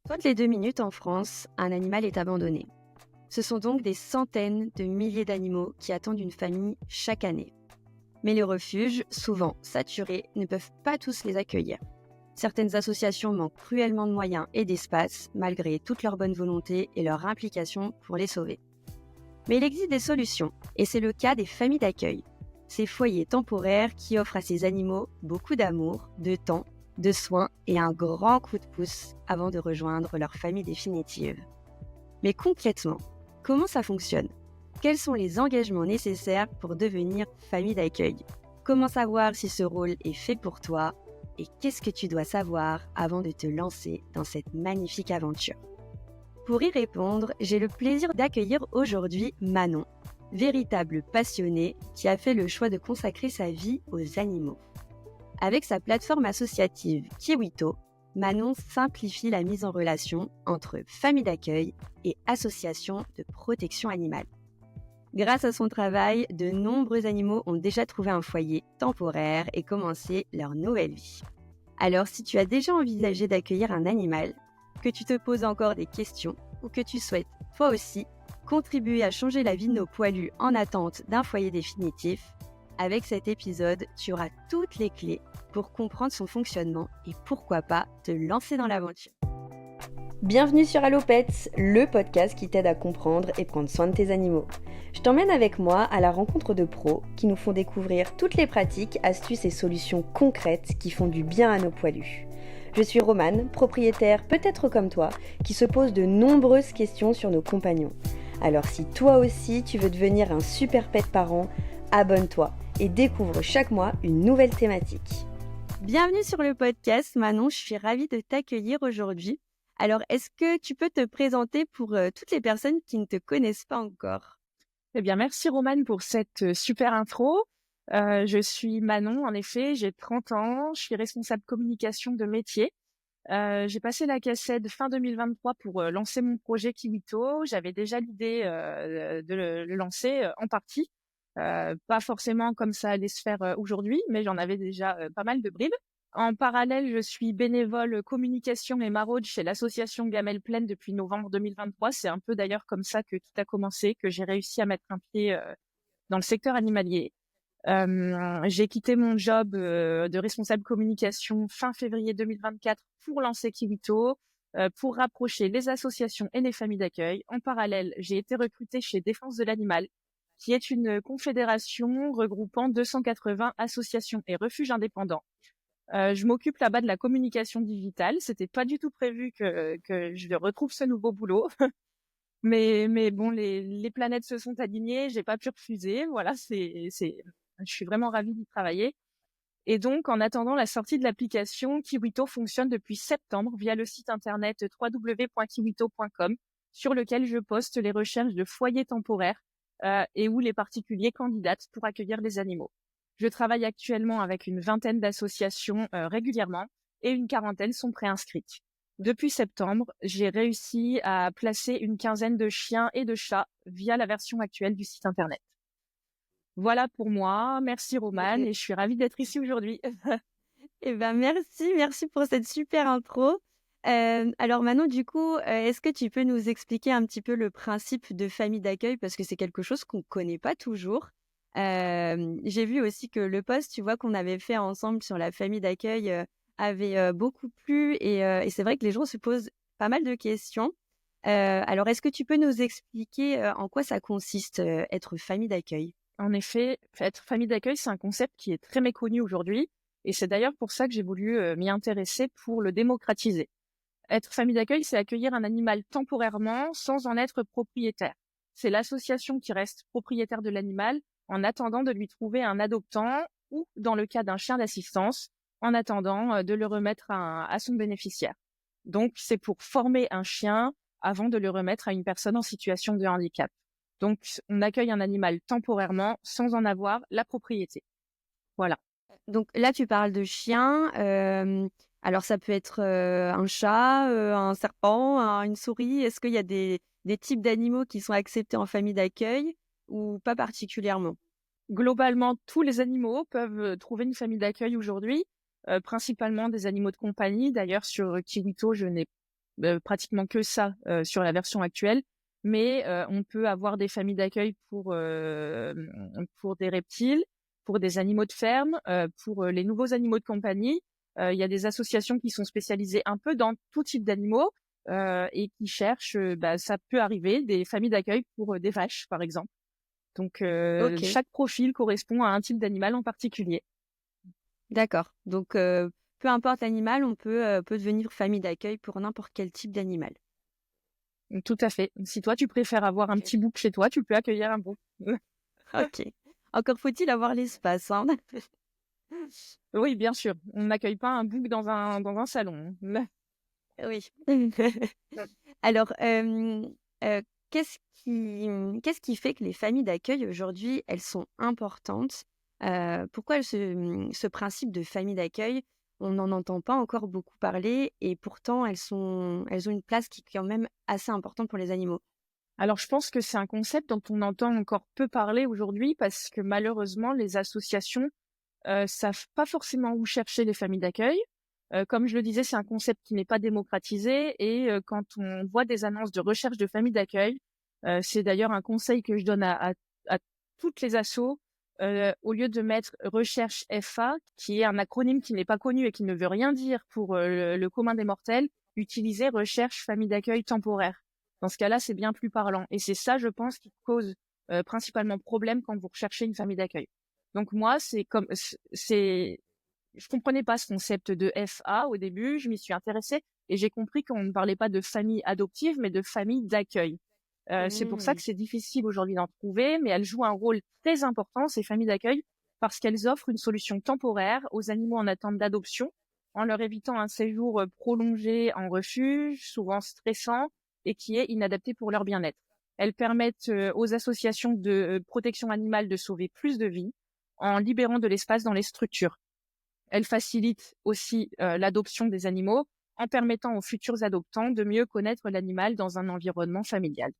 Toutes les 2 minutes en France, un animal est abandonné. Ce sont donc des centaines de milliers d'animaux qui attendent une famille chaque année. Mais les refuges, souvent saturés, ne peuvent pas tous les accueillir. Certaines associations manquent cruellement de moyens et d'espace, malgré toute leur bonne volonté et leur implication pour les sauver. Mais il existe des solutions, et c'est le cas des familles d'accueil. Ces foyers temporaires qui offrent à ces animaux beaucoup d'amour, de temps, de soins et un grand coup de pouce avant de rejoindre leur famille définitive. Mais concrètement, comment ça fonctionne ? Quels sont les engagements nécessaires pour devenir famille d'accueil ? Comment savoir si ce rôle est fait pour toi ? Et qu'est-ce que tu dois savoir avant de te lancer dans cette magnifique aventure ? Pour y répondre, j'ai le plaisir d'accueillir aujourd'hui Manon, véritable passionnée qui a fait le choix de consacrer sa vie aux animaux. Avec sa plateforme associative Kiwito, Manon simplifie la mise en relation entre famille d'accueil et association de protection animale. Grâce à son travail, de nombreux animaux ont déjà trouvé un foyer temporaire et commencé leur nouvelle vie. Alors si tu as déjà envisagé d'accueillir un animal, que tu te poses encore des questions ou que tu souhaites, toi aussi, contribuer à changer la vie de nos poilus en attente d'un foyer définitif, avec cet épisode, tu auras toutes les clés pour comprendre son fonctionnement et pourquoi pas te lancer dans l'aventure. Bienvenue sur Allo Pets, le podcast qui t'aide à comprendre et prendre soin de tes animaux. Je t'emmène avec moi à la rencontre de pros qui nous font découvrir toutes les pratiques, astuces et solutions concrètes qui font du bien à nos poilus. Je suis Romane, propriétaire peut-être comme toi, qui se pose de nombreuses questions sur nos compagnons. Alors si toi aussi tu veux devenir un super pet parent, abonne-toi et découvre chaque mois une nouvelle thématique. Bienvenue sur le podcast Manon, je suis ravie de t'accueillir aujourd'hui. Alors, est-ce que tu peux te présenter pour toutes les personnes qui ne te connaissent pas encore ? Eh bien, merci Romane pour cette super intro. Je suis Manon, en effet, j'ai 30 ans, je suis responsable communication de métier. J'ai passé la CACED fin 2023 pour lancer mon projet Kiwito. J'avais déjà l'idée de le lancer en partie. Pas forcément comme ça allait se faire aujourd'hui, mais j'en avais déjà pas mal de bribes. En parallèle, je suis bénévole communication et maraude chez l'association Gamelle Plaine depuis novembre 2023. C'est un peu d'ailleurs comme ça que tout a commencé, que j'ai réussi à mettre un pied dans le secteur animalier. J'ai quitté mon job de responsable communication fin février 2024 pour lancer Kiwito, pour rapprocher les associations et les familles d'accueil. En parallèle, j'ai été recrutée chez Défense de l'animal, qui est une confédération regroupant 280 associations et refuges indépendants. Je m'occupe là-bas de la communication digitale. C'était pas du tout prévu que je retrouve ce nouveau boulot. Mais bon, les planètes se sont alignées, j'ai pas pu refuser. Voilà, je suis vraiment ravie d'y travailler. Et donc, en attendant la sortie de l'application, Kiwito fonctionne depuis septembre via le site internet www.kiwito.com, sur lequel je poste les recherches de foyers temporaires et où les particuliers candidatent pour accueillir les animaux. Je travaille actuellement avec une vingtaine d'associations régulièrement et une quarantaine sont préinscrites. Depuis septembre, j'ai réussi à placer une quinzaine de chiens et de chats via la version actuelle du site internet. Voilà pour moi. Merci Romane et je suis ravie d'être ici aujourd'hui. Eh ben merci pour cette super intro. Alors Manon, du coup, est-ce que tu peux nous expliquer un petit peu le principe de famille d'accueil parce que c'est quelque chose qu'on connaît pas toujours. J'ai vu aussi que le post, tu vois, qu'on avait fait ensemble sur la famille d'accueil avait beaucoup plu et c'est vrai que les gens se posent pas mal de questions. Alors, est-ce que tu peux nous expliquer en quoi ça consiste être famille d'accueil ? En effet, être famille d'accueil, c'est un concept qui est très méconnu aujourd'hui et c'est d'ailleurs pour ça que j'ai voulu m'y intéresser pour le démocratiser. Être famille d'accueil, c'est accueillir un animal temporairement sans en être propriétaire. C'est l'association qui reste propriétaire de l'animal en attendant de lui trouver un adoptant ou, dans le cas d'un chien d'assistance, en attendant de le remettre à son bénéficiaire. Donc, c'est pour former un chien avant de le remettre à une personne en situation de handicap. Donc, on accueille un animal temporairement sans en avoir la propriété. Voilà. Donc là, tu parles de chien. Alors, ça peut être un chat, un serpent, une souris. Est-ce qu'il y a des types d'animaux qui sont acceptés en famille d'accueil ou pas particulièrement ? Globalement, tous les animaux peuvent trouver une famille d'accueil aujourd'hui, principalement des animaux de compagnie. D'ailleurs, sur Kiwito, je n'ai pratiquement que ça sur la version actuelle, mais on peut avoir des familles d'accueil pour des reptiles, pour des animaux de ferme, pour les nouveaux animaux de compagnie. Il y a des associations qui sont spécialisées un peu dans tout type d'animaux et qui cherchent, ça peut arriver, des familles d'accueil pour des vaches, par exemple. Donc, Ok, chaque profil correspond à un type d'animal en particulier. d'accord. Donc, peu importe l'animal, on peut devenir famille d'accueil pour n'importe quel type d'animal. Tout à fait. Si toi, tu préfères avoir un Ok. petit bouc chez toi, tu peux accueillir un bouc. Ok. Encore faut-il avoir l'espace, hein. Oui, bien sûr. On n'accueille pas un bouc dans un salon. Oui. Alors, qu'est-ce qui fait que les familles d'accueil aujourd'hui, elles sont importantes? Pourquoi ce principe de famille d'accueil, on n'en entend pas encore beaucoup parler et pourtant elles ont une place qui est quand même assez importante pour les animaux? Alors, je pense que c'est un concept dont on entend encore peu parler aujourd'hui parce que malheureusement, les associations savent pas forcément où chercher les familles d'accueil. Comme je le disais, c'est un concept qui n'est pas démocratisé et quand on voit des annonces de recherche de familles d'accueil, c'est d'ailleurs un conseil que je donne à toutes les assos, au lieu de mettre recherche FA, qui est un acronyme qui n'est pas connu et qui ne veut rien dire pour le commun des mortels, utilisez recherche famille d'accueil temporaire. Dans ce cas-là, c'est bien plus parlant. Et c'est ça, je pense, qui cause principalement problème quand vous recherchez une famille d'accueil. Donc moi, je comprenais pas ce concept de FA au début. Je m'y suis intéressée et j'ai compris qu'on ne parlait pas de famille adoptive, mais de famille d'accueil. C'est pour ça que Mmh. c'est difficile aujourd'hui d'en trouver, mais elles jouent un rôle très important, ces familles d'accueil, parce qu'elles offrent une solution temporaire aux animaux en attente d'adoption, en leur évitant un séjour prolongé en refuge, souvent stressant et qui est inadapté pour leur bien-être. Elles permettent aux associations de protection animale de sauver plus de vies en libérant de l'espace dans les structures. Elles facilitent aussi l'adoption des animaux en permettant aux futurs adoptants de mieux connaître l'animal dans un environnement familial.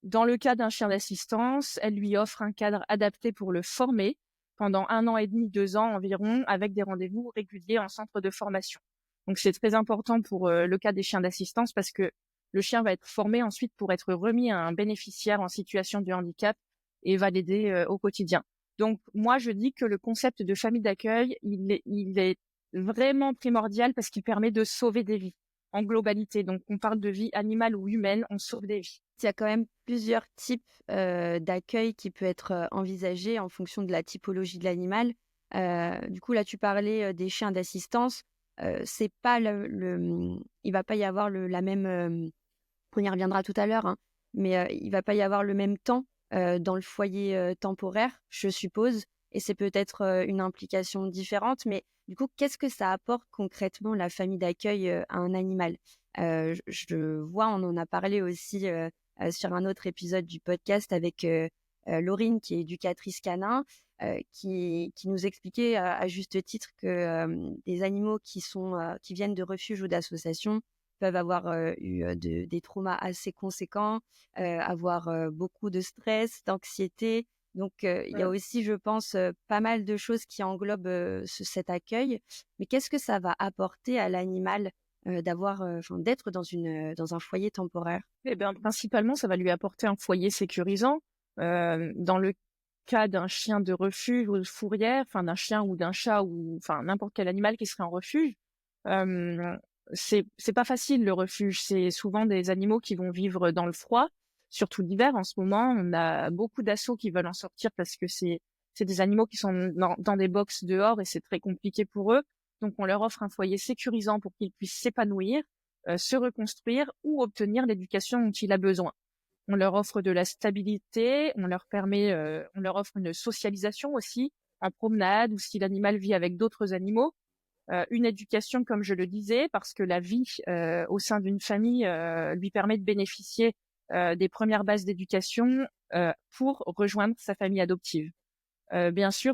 Dans le cas d'un chien d'assistance, elle lui offre un cadre adapté pour le former pendant 1 an et demi, 2 ans environ, avec des rendez-vous réguliers en centre de formation. Donc c'est très important pour le cas des chiens d'assistance parce que le chien va être formé ensuite pour être remis à un bénéficiaire en situation de handicap et va l'aider au quotidien. Donc moi je dis que le concept de famille d'accueil, il est vraiment primordial parce qu'il permet de sauver des vies en globalité. Donc on parle de vie animale ou humaine, on sauve des vies. Il y a quand même plusieurs types, d'accueil qui peut être, envisagé en fonction de la typologie de l'animal. Du coup, là, tu parlais, des chiens d'assistance. C'est pas il va pas y avoir la même, on y reviendra tout à l'heure, hein, mais, il va pas y avoir le même temps, dans le foyer, temporaire, je suppose et c'est peut-être, une implication différente. Mais du coup, qu'est-ce que ça apporte concrètement la famille d'accueil, à un animal? Je vois, on en a parlé aussi, sur un autre épisode du podcast avec, Laurine qui est éducatrice canin, qui nous expliquait à juste titre que, des animaux qui viennent de refuges ou d'associations peuvent avoir, eu, des traumas assez conséquents, avoir, beaucoup de stress, d'anxiété. Donc, il y a aussi, je pense, pas mal de choses qui englobent, cet accueil. Mais qu'est-ce que ça va apporter à l'animal, d'être dans un foyer temporaire? Eh bien, principalement, ça va lui apporter un foyer sécurisant. Dans le cas d'un chien de refuge ou de fourrière, enfin d'un chien ou d'un chat ou enfin n'importe quel animal qui serait en refuge, euh, c'est pas facile le refuge. C'est souvent des animaux qui vont vivre dans le froid, surtout l'hiver. En ce moment, on a beaucoup d'assauts qui veulent en sortir parce que c'est des animaux qui sont dans des box dehors et c'est très compliqué pour eux. Donc, on leur offre un foyer sécurisant pour qu'ils puissent s'épanouir, se reconstruire ou obtenir l'éducation dont il a besoin. On leur offre de la stabilité, on leur offre une socialisation aussi en promenade ou si l'animal vit avec d'autres animaux, une éducation comme je le disais parce que la vie au sein d'une famille lui permet de bénéficier des premières bases d'éducation pour rejoindre sa famille adoptive. Bien sûr,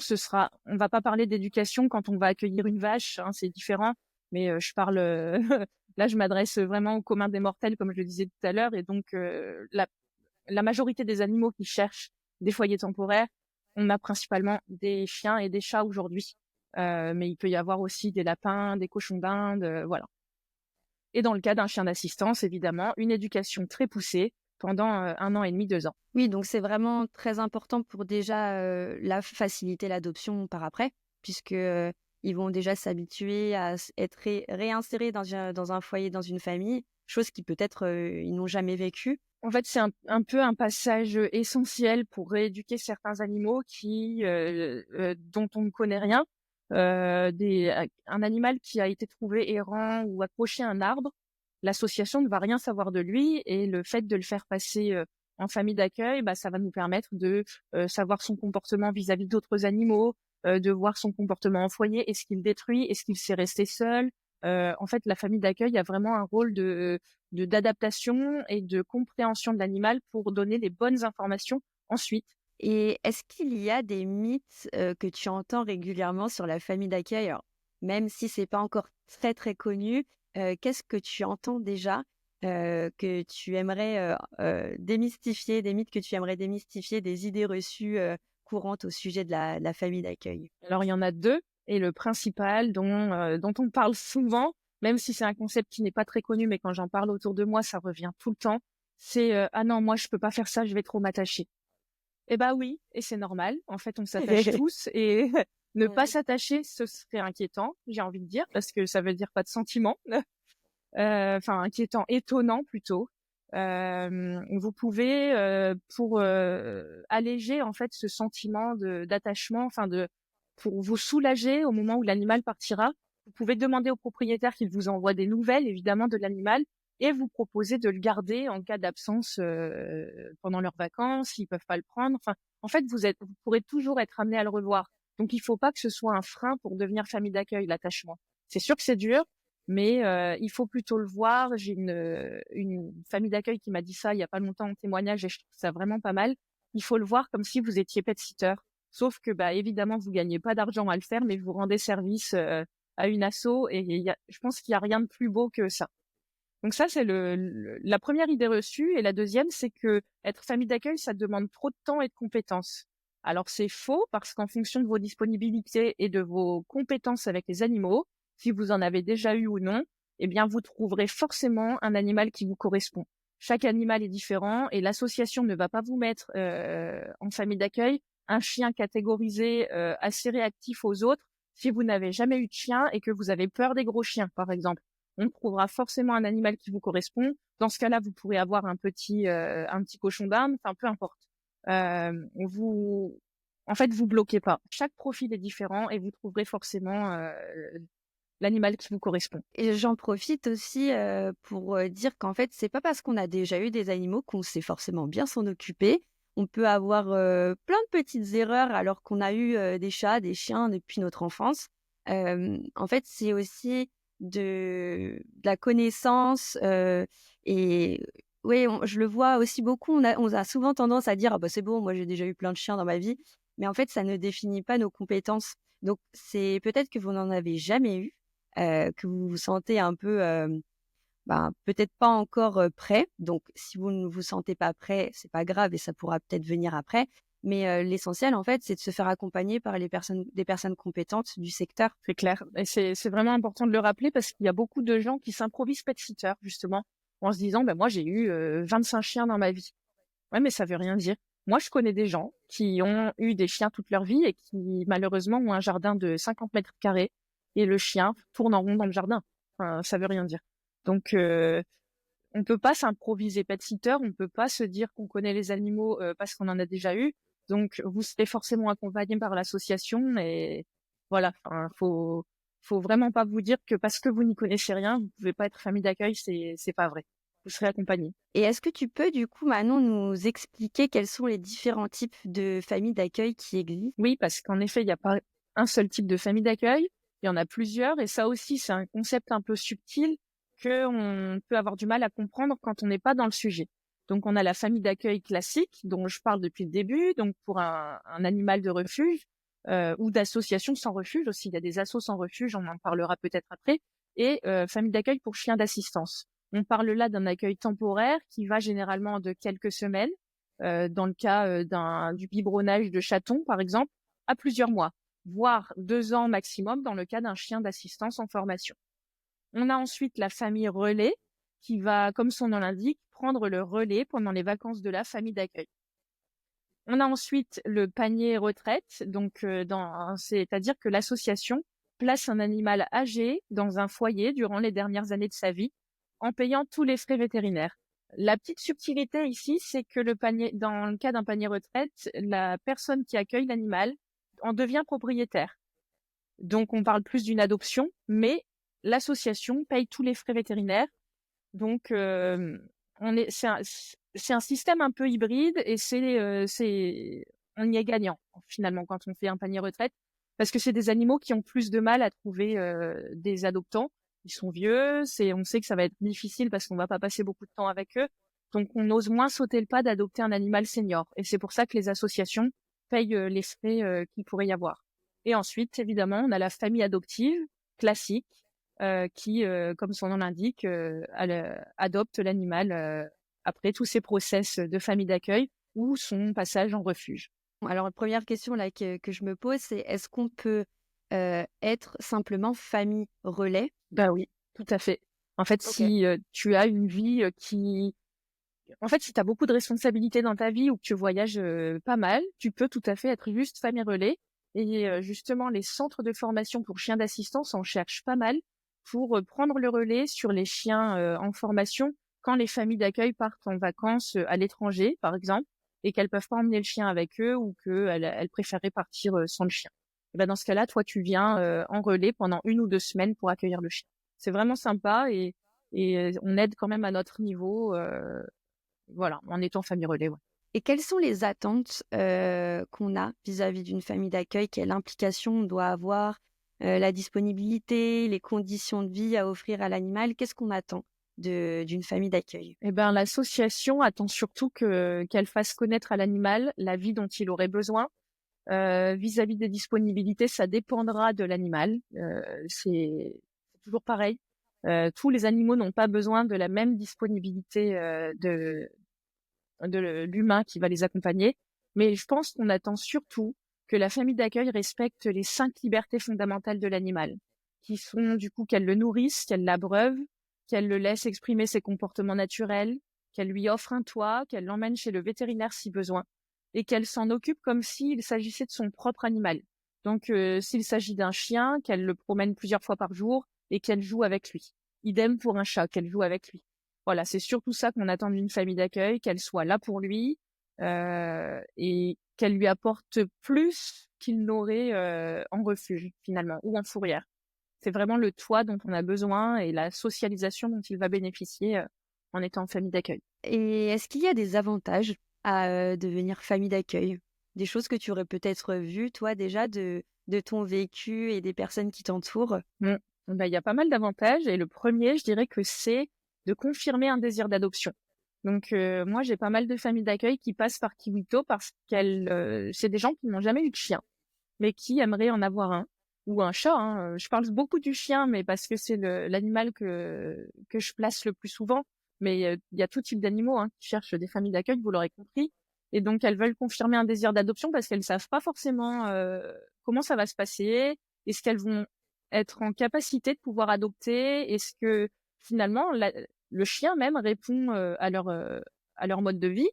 on va pas parler d'éducation quand on va accueillir une vache, hein, c'est différent. Mais là, je m'adresse vraiment au commun des mortels, comme je le disais tout à l'heure, et donc la majorité des animaux qui cherchent des foyers temporaires, on a principalement des chiens et des chats aujourd'hui. Mais il peut y avoir aussi des lapins, des cochons d'Inde, voilà. Et dans le cas d'un chien d'assistance, évidemment, une éducation très poussée pendant 1 an et demi, 2 ans. Oui, donc c'est vraiment très important pour déjà faciliter l'adoption par après, puisque ils vont déjà s'habituer à être réinsérés dans un foyer, dans une famille, chose qui peut-être ils n'ont jamais vécue. En fait, c'est un peu un passage essentiel pour rééduquer certains animaux dont on ne connaît rien. Un animal qui a été trouvé errant ou accroché à un arbre, l'association ne va rien savoir de lui, et le fait de le faire passer en famille d'accueil, ça va nous permettre de savoir son comportement vis-à-vis d'autres animaux, de voir son comportement en foyer. Est-ce qu'il détruit? Est-ce qu'il sait rester seul? En fait, la famille d'accueil a vraiment un rôle d'adaptation et de compréhension de l'animal pour donner les bonnes informations ensuite. Et est-ce qu'il y a des mythes que tu entends régulièrement sur la famille d'accueil? Alors, même si c'est pas encore très très connu, qu'est-ce que tu entends déjà que tu aimerais démystifier, des mythes que tu aimerais démystifier, des idées reçues courantes au sujet de la famille d'accueil? Alors, il y en a 2, et le principal dont on parle souvent, même si c'est un concept qui n'est pas très connu, mais quand j'en parle autour de moi, ça revient tout le temps, c'est ah non, moi je peux pas faire ça, je vais trop m'attacher. Eh bah oui, et c'est normal. En fait, on s'attache tous, et ne pas s'attacher, ce serait inquiétant, j'ai envie de dire, parce que ça veut dire pas de sentiments. Enfin, inquiétant, étonnant plutôt. Vous pouvez, pour alléger en fait ce sentiment d'attachement, pour vous soulager au moment où l'animal partira, vous pouvez demander au propriétaire qu'il vous envoie des nouvelles, évidemment, de l'animal, et vous proposer de le garder en cas d'absence pendant leurs vacances, s'ils peuvent pas le prendre. Enfin, en fait, vous pourrez toujours être amené à le revoir. Donc, il faut pas que ce soit un frein pour devenir famille d'accueil, l'attachement. C'est sûr que c'est dur, mais il faut plutôt le voir. J'ai une famille d'accueil qui m'a dit ça il y a pas longtemps en témoignage, et je trouve ça vraiment pas mal. Il faut le voir comme si vous étiez pet-sitter. Sauf que, évidemment, vous gagnez pas d'argent à le faire, mais vous rendez service à une asso, et je pense qu'il y a rien de plus beau que ça. Donc ça, c'est la première idée reçue. Et la deuxième, c'est que être famille d'accueil, ça demande trop de temps et de compétences. Alors c'est faux, parce qu'en fonction de vos disponibilités et de vos compétences avec les animaux, si vous en avez déjà eu ou non, eh bien vous trouverez forcément un animal qui vous correspond. Chaque animal est différent, et l'association ne va pas vous mettre en famille d'accueil un chien catégorisé assez réactif aux autres si vous n'avez jamais eu de chien et que vous avez peur des gros chiens, par exemple. On trouvera forcément un animal qui vous correspond. Dans ce cas-là, vous pourrez avoir un petit cochon d'Inde, enfin peu importe. En fait, vous bloquez pas. Chaque profil est différent, et vous trouverez forcément l'animal qui vous correspond. Et j'en profite aussi pour dire qu'en fait, c'est pas parce qu'on a déjà eu des animaux qu'on sait forcément bien s'en occuper. On peut avoir plein de petites erreurs alors qu'on a eu des chats, des chiens depuis notre enfance. En fait, c'est aussi de la connaissance et oui, je le vois aussi beaucoup. On a souvent tendance à dire ah bah c'est bon, moi j'ai déjà eu plein de chiens dans ma vie, mais en fait ça ne définit pas nos compétences. Donc c'est peut-être que vous n'en avez jamais eu, que vous vous sentez un peu peut-être pas encore prêt. Donc si vous ne vous sentez pas prêt, c'est pas grave et ça pourra peut-être venir après. Mais l'essentiel, en fait, c'est de se faire accompagner par des personnes compétentes du secteur. C'est clair. Et c'est vraiment important de le rappeler, parce qu'il y a beaucoup de gens qui s'improvisent pet-sitter, justement, en se disant, moi, j'ai eu 25 chiens dans ma vie. Ouais, mais ça veut rien dire. Moi, je connais des gens qui ont eu des chiens toute leur vie et qui, malheureusement, ont un jardin de 50 mètres carrés, et le chien tourne en rond dans le jardin. Enfin, ça veut rien dire. Donc, on peut pas s'improviser pet-sitter, on peut pas se dire qu'on connaît les animaux parce qu'on en a déjà eu. Donc, vous serez forcément accompagné par l'association, et voilà. Faut vraiment pas vous dire que parce que vous n'y connaissez rien, vous pouvez pas être famille d'accueil. C'est pas vrai. Vous serez accompagné. Et est-ce que tu peux, du coup, Manon, nous expliquer quels sont les différents types de familles d'accueil qui existent? Oui, parce qu'en effet, il n'y a pas un seul type de famille d'accueil. Il y en a plusieurs, et ça aussi, c'est un concept un peu subtil qu'on peut avoir du mal à comprendre quand on n'est pas dans le sujet. Donc, on a la famille d'accueil classique, dont je parle depuis le début, donc pour un animal de refuge, ou d'association sans refuge aussi. Il y a des assos sans refuge, on en parlera peut-être après. Et famille d'accueil pour chiens d'assistance. On parle là d'un accueil temporaire qui va généralement de quelques semaines, dans le cas du biberonnage de chaton, par exemple, à plusieurs mois, voire 2 ans maximum dans le cas d'un chien d'assistance en formation. On a ensuite la famille relais qui va, comme son nom l'indique, prendre le relais pendant les vacances de la famille d'accueil. On a ensuite le panier retraite, donc c'est-à-dire que l'association place un animal âgé dans un foyer durant les dernières années de sa vie en payant tous les frais vétérinaires. La petite subtilité ici, c'est que dans le cas d'un panier retraite, la personne qui accueille l'animal en devient propriétaire. Donc on parle plus d'une adoption, mais l'association paye tous les frais vétérinaires. Donc c'est un système un peu hybride et on y est gagnant finalement quand on fait un panier retraite parce que c'est des animaux qui ont plus de mal à trouver des adoptants. Ils sont vieux, on sait que ça va être difficile parce qu'on va pas passer beaucoup de temps avec eux. Donc on ose moins sauter le pas d'adopter un animal senior. Et c'est pour ça que les associations payent les frais qu'il pourrait y avoir. Et ensuite, évidemment, on a la famille adoptive classique qui, comme son nom l'indique, adopte l'animal après tous ces process de famille d'accueil ou son passage en refuge. Alors, la première question là que je me pose, c'est est-ce qu'on peut être simplement famille relais? Bah oui, tout à fait. En fait, si tu as une vie En fait, si tu as beaucoup de responsabilités dans ta vie ou que tu voyages pas mal, tu peux tout à fait être juste famille relais. Et justement, les centres de formation pour chiens d'assistance en cherchent pas mal pour prendre le relais sur les chiens en formation quand les familles d'accueil partent en vacances à l'étranger, par exemple, et qu'elles peuvent pas emmener le chien avec eux ou qu'elles préféraient partir sans le chien. Et ben dans ce cas-là, toi, tu viens en relais pendant 1 ou 2 semaines pour accueillir le chien. C'est vraiment sympa et on aide quand même à notre niveau. Voilà, en étant famille relais, ouais. Et quelles sont les attentes qu'on a vis-à-vis d'une famille d'accueil? Quelle implication on doit avoir? La disponibilité, les conditions de vie à offrir à l'animal? Qu'est-ce qu'on attend d'une famille d'accueil? Eh ben, l'association attend surtout qu'elle fasse connaître à l'animal la vie dont il aurait besoin. Vis-à-vis des disponibilités, ça dépendra de l'animal. C'est toujours pareil. Tous les animaux n'ont pas besoin de la même disponibilité de l'humain qui va les accompagner. Mais je pense qu'on attend surtout que la famille d'accueil respecte les 5 libertés fondamentales de l'animal, qui sont du coup qu'elle le nourrisse, qu'elle l'abreuve, qu'elle le laisse exprimer ses comportements naturels, qu'elle lui offre un toit, qu'elle l'emmène chez le vétérinaire si besoin, et qu'elle s'en occupe comme s'il s'agissait de son propre animal. Donc s'il s'agit d'un chien, qu'elle le promène plusieurs fois par jour et qu'elle joue avec lui. Idem pour un chat, qu'elle joue avec lui. Voilà, c'est surtout ça qu'on attend d'une famille d'accueil, qu'elle soit là pour lui et qu'elle lui apporte plus qu'il n'aurait en refuge finalement ou en fourrière. C'est vraiment le toit dont on a besoin et la socialisation dont il va bénéficier en étant en famille d'accueil. Et est-ce qu'il y a des avantages à devenir famille d'accueil? Des choses que tu aurais peut-être vues, toi, déjà, de ton vécu et des personnes qui t'entourent? Ben, il y a pas mal d'avantages et le premier, je dirais que c'est de confirmer un désir d'adoption. Donc moi, j'ai pas mal de familles d'accueil qui passent par Kiwito parce c'est des gens qui n'ont jamais eu de chien, mais qui aimeraient en avoir un ou un chat. Hein. Je parle beaucoup du chien, mais parce que c'est l'animal que je place le plus souvent. Mais il y a tout type d'animaux qui cherchent des familles d'accueil, vous l'aurez compris. Et donc elles veulent confirmer un désir d'adoption parce qu'elles savent pas forcément comment ça va se passer. Est-ce qu'elles vont être en capacité de pouvoir adopter? Est-ce que finalement le chien même répond à leur mode de vie?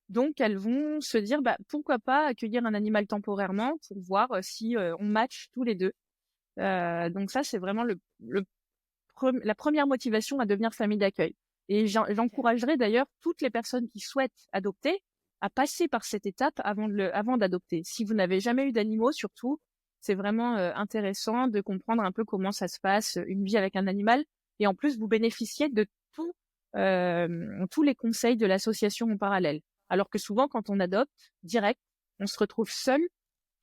Donc elles vont se dire pourquoi pas accueillir un animal temporairement pour voir si on match tous les deux. Donc ça c'est vraiment la première motivation à devenir famille d'accueil. Et j'encouragerais d'ailleurs toutes les personnes qui souhaitent adopter à passer par cette étape avant d'adopter. Si vous n'avez jamais eu d'animaux, surtout, c'est vraiment intéressant de comprendre un peu comment ça se passe, une vie avec un animal. Et en plus, vous bénéficiez de tous les conseils de l'association en parallèle. Alors que souvent, quand on adopte direct, on se retrouve seul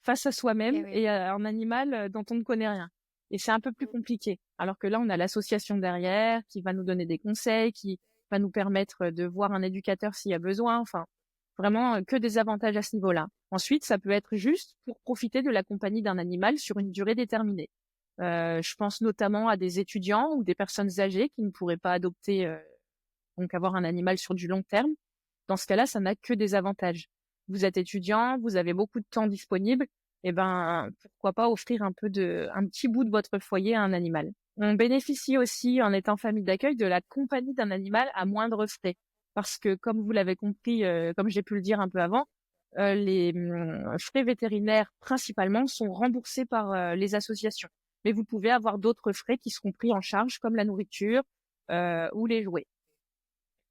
face à soi-même et à un animal dont on ne connaît rien. Et c'est un peu plus compliqué. Alors que là, on a l'association derrière qui va nous donner des conseils, qui va nous permettre de voir un éducateur s'il y a besoin. Enfin, vraiment que des avantages à ce niveau-là. Ensuite, ça peut être juste pour profiter de la compagnie d'un animal sur une durée déterminée. Je pense notamment à des étudiants ou des personnes âgées qui ne pourraient pas adopter, donc avoir un animal sur du long terme. Dans ce cas-là, ça n'a que des avantages. Vous êtes étudiant, vous avez beaucoup de temps disponible, et pourquoi pas offrir un petit bout de votre foyer à un animal. On bénéficie aussi, en étant famille d'accueil, de la compagnie d'un animal à moindre frais. Parce que, comme vous l'avez compris, comme j'ai pu le dire un peu avant, les frais vétérinaires, principalement, sont remboursés par les associations. Mais vous pouvez avoir d'autres frais qui seront pris en charge, comme la nourriture ou les jouets.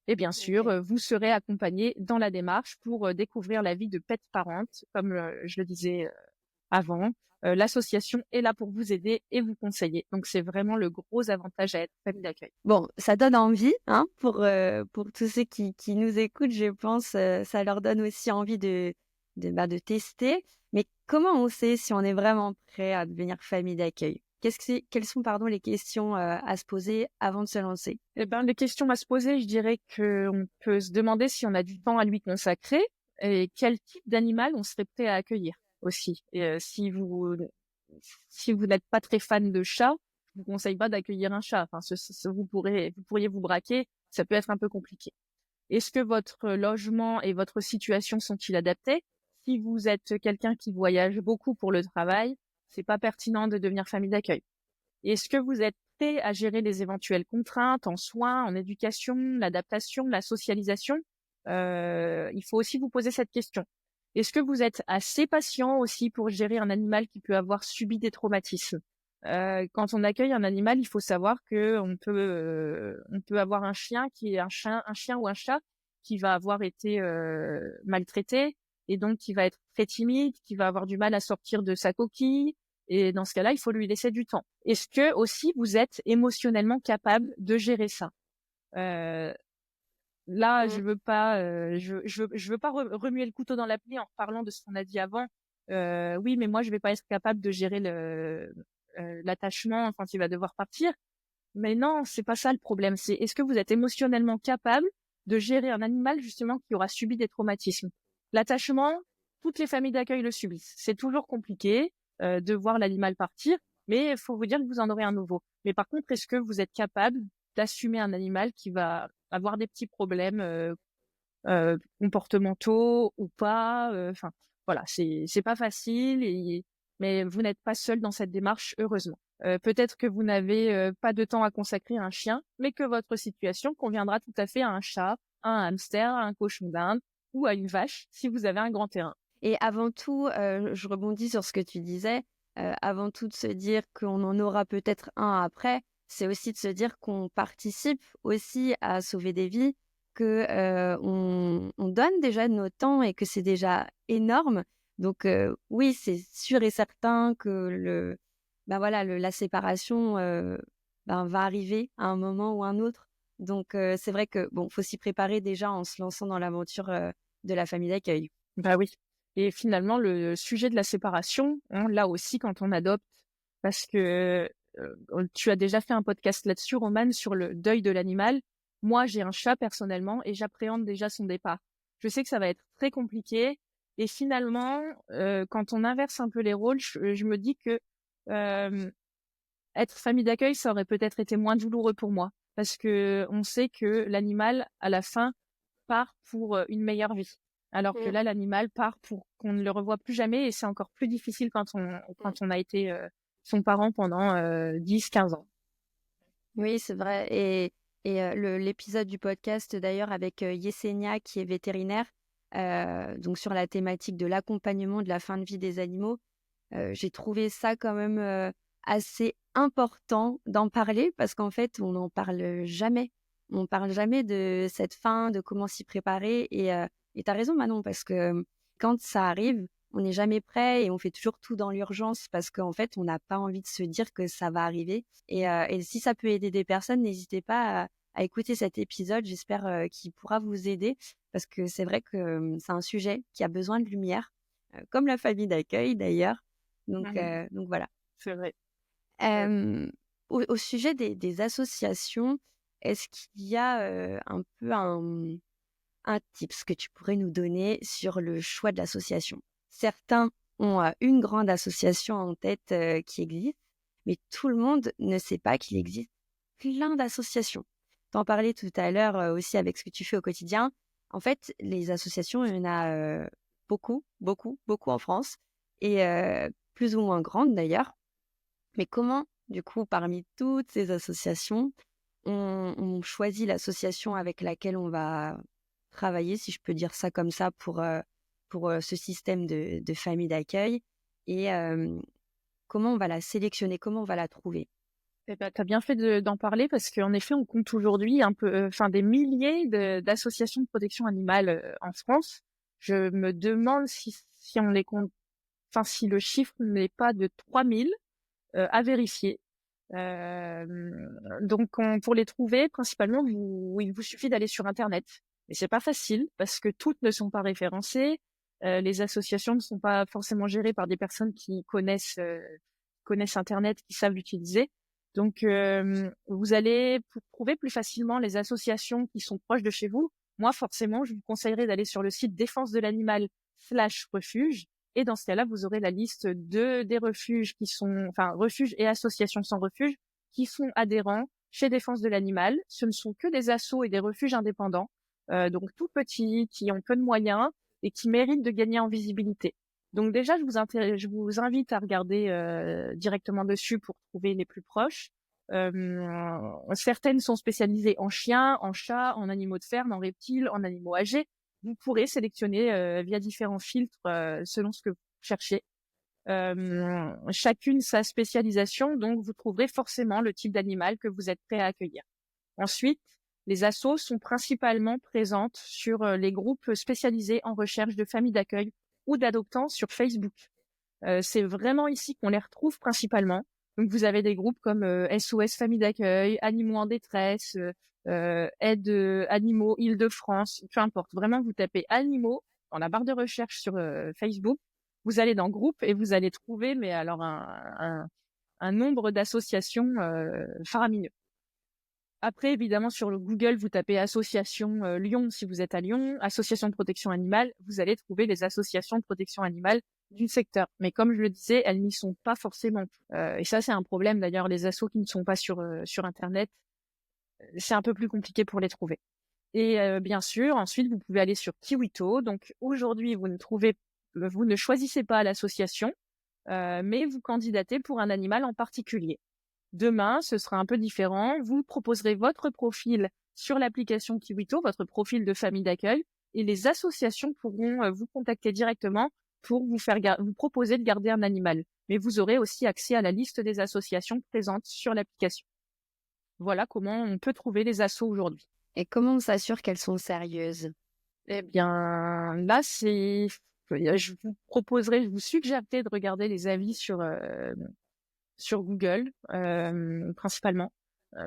Et bien sûr, Ok. vous serez accompagné dans la démarche pour découvrir la vie de pet parent, comme je le disais avant. L'association est là pour vous aider et vous conseiller. Donc, c'est vraiment le gros avantage à être famille d'accueil. Bon, ça donne envie, hein, pour tous ceux qui nous écoutent, je pense, ça leur donne aussi envie de tester. Mais comment on sait si on est vraiment prêt à devenir famille d'accueil? Quelles sont, pardon, les questions à se poser avant de se lancer? Eh ben, les questions à se poser, je dirais qu'on peut se demander si on a du temps à lui consacrer et quel type d'animal on serait prêt à accueillir aussi. Et si vous n'êtes pas très fan de chat, je vous conseille pas d'accueillir un chat. Enfin, vous pourriez vous braquer. Ça peut être un peu compliqué. Est-ce que votre logement et votre situation sont-ils adaptés? Si vous êtes quelqu'un qui voyage beaucoup pour le travail, c'est pas pertinent de devenir famille d'accueil. Est-ce que vous êtes prêt à gérer les éventuelles contraintes en soins, en éducation, l'adaptation, la socialisation? Il faut aussi vous poser cette question. Est-ce que vous êtes assez patient aussi pour gérer un animal qui peut avoir subi des traumatismes? Quand on accueille un animal, il faut savoir que on peut avoir un chien qui est un chien ou un chat qui va avoir été maltraité et donc qui va être très timide, qui va avoir du mal à sortir de sa coquille. Et dans ce cas-là, il faut lui laisser du temps. Est-ce que aussi vous êtes émotionnellement capable de gérer ça? Euh, Là, Mm. je veux pas remuer le couteau dans la plaie en reparlant de ce qu'on a dit avant. Oui, mais moi, je vais pas être capable de gérer l'attachement quand il va devoir partir. Mais non, c'est pas ça le problème. C'est est-ce que vous êtes émotionnellement capable de gérer un animal justement qui aura subi des traumatismes? L'attachement, toutes les familles d'accueil le subissent. C'est toujours compliqué de voir l'animal partir, mais il faut vous dire que vous en aurez un nouveau. Mais par contre, est-ce que vous êtes capable d'assumer un animal qui va avoir des petits problèmes comportementaux ou pas? Enfin, voilà, c'est pas facile, mais vous n'êtes pas seul dans cette démarche, heureusement. Peut-être que vous n'avez pas de temps à consacrer à un chien, mais que votre situation conviendra tout à fait à un chat, à un hamster, à un cochon d'Inde ou à une vache si vous avez un grand terrain. Et avant tout, je rebondis sur ce que tu disais, avant tout de se dire qu'on en aura peut-être un après, c'est aussi de se dire qu'on participe aussi à sauver des vies, que on donne déjà de notre temps et que c'est déjà énorme. Donc oui, c'est sûr et certain que ben voilà, la séparation ben, va arriver à un moment ou un autre. Donc c'est vrai que bon, faut s'y préparer déjà en se lançant dans l'aventure de la famille d'accueil. Bah oui. Et finalement, le sujet de la séparation, hein, là aussi, quand on adopte, parce que tu as déjà fait un podcast là-dessus, Romane, sur le deuil de l'animal. Moi, j'ai un chat personnellement et j'appréhende déjà son départ. Je sais que ça va être très compliqué. Et finalement, quand on inverse un peu les rôles, je me dis que euh, être famille d'accueil, ça aurait peut-être été moins douloureux pour moi. Parce que on sait que l'animal, à la fin, part pour une meilleure vie. Alors que Mm. là, l'animal part pour qu'on ne le revoie plus jamais et c'est encore plus difficile quand on a été son parent pendant 10, 15 ans. Oui, c'est vrai. Et l'épisode du podcast, d'ailleurs, avec Yesenia, qui est vétérinaire, donc sur la thématique de l'accompagnement de la fin de vie des animaux, j'ai trouvé ça quand même assez important d'en parler parce qu'en fait, on n'en parle jamais. On parle jamais de cette fin, de comment s'y préparer. Et tu as raison, Manon, parce que quand ça arrive, on n'est jamais prêt et on fait toujours tout dans l'urgence parce qu'en fait, on n'a pas envie de se dire que ça va arriver. Et si ça peut aider des personnes, n'hésitez pas à écouter cet épisode. J'espère qu'il pourra vous aider parce que c'est vrai que c'est un sujet qui a besoin de lumière, comme la famille d'accueil d'ailleurs. Mhm. Donc voilà. C'est vrai. Euh, Au sujet des associations, est-ce qu'il y a un peu un tips que tu pourrais nous donner sur le choix de l'association? Certains ont une grande association en tête qui existe, mais tout le monde ne sait pas qu'il existe plein d'associations. T'en parlais tout à l'heure aussi avec ce que tu fais au quotidien. En fait, les associations, il y en a beaucoup, beaucoup, beaucoup en France, et plus ou moins grandes d'ailleurs. Mais comment Du coup, parmi toutes ces associations, on choisit l'association avec laquelle on va travailler, si je peux dire ça comme ça, pour ce système de famille d'accueil. Et comment on va la sélectionner, comment on va la trouver? Eh ben, tu as bien fait d'en parler parce qu'en effet, on compte aujourd'hui un peu, des milliers d'associations de protection animale en France. Je me demande si on les compte, si le chiffre n'est pas de 3000 à vérifier. Euh, pour les trouver, principalement, il vous suffit d'aller sur Internet. Et c'est pas facile parce que toutes ne sont pas référencées. Les associations ne sont pas forcément gérées par des personnes qui connaissent Internet, qui savent l'utiliser. Donc, vous allez trouver plus facilement les associations qui sont proches de chez vous. Moi, forcément, je vous conseillerais d'aller sur le site défense de l'animal/refuge. Et dans ce cas-là, vous aurez la liste des refuges refuges et associations sans refuge qui sont adhérents chez Défense de l'Animal. Ce ne sont que des assos et des refuges indépendants, donc tout petits, qui ont peu de moyens et qui méritent de gagner en visibilité. Donc déjà, je vous invite à regarder directement dessus pour trouver les plus proches. Certaines sont spécialisées en chiens, en chats, en animaux de ferme, en reptiles, en animaux âgés. Vous pourrez sélectionner via différents filtres selon ce que vous cherchez. Chacune sa spécialisation, donc vous trouverez forcément le type d'animal que vous êtes prêt à accueillir. Ensuite, les assos sont principalement présentes sur les groupes spécialisés en recherche de familles d'accueil ou d'adoptants sur Facebook. C'est vraiment ici qu'on les retrouve principalement. Donc vous avez des groupes comme SOS Famille d'accueil, Animaux en détresse, Aide Animaux Île-de-France, peu importe. Vraiment, vous tapez animaux dans la barre de recherche sur Facebook, vous allez dans groupe et vous allez trouver, mais alors un nombre d'associations faramineux. Après, évidemment, sur le Google, vous tapez association Lyon si vous êtes à Lyon, association de protection animale, vous allez trouver les associations de protection animale du secteur. Mais comme je le disais, elles n'y sont pas forcément. Et ça, c'est un problème d'ailleurs, les assos qui ne sont pas sur Internet, c'est un peu plus compliqué pour les trouver. Et bien sûr, ensuite, vous pouvez aller sur Kiwito. Donc aujourd'hui, vous ne choisissez pas l'association, mais vous candidatez pour un animal en particulier. Demain, ce sera un peu différent. Vous proposerez votre profil sur l'application Kiwito, votre profil de famille d'accueil, et les associations pourront vous contacter directement pour vous proposer de garder un animal. Mais vous aurez aussi accès à la liste des associations présentes sur l'application. Voilà comment on peut trouver les assos aujourd'hui. Et comment on s'assure qu'elles sont sérieuses? Eh bien, là, je vous suggérerais de regarder les avis sur Google, principalement.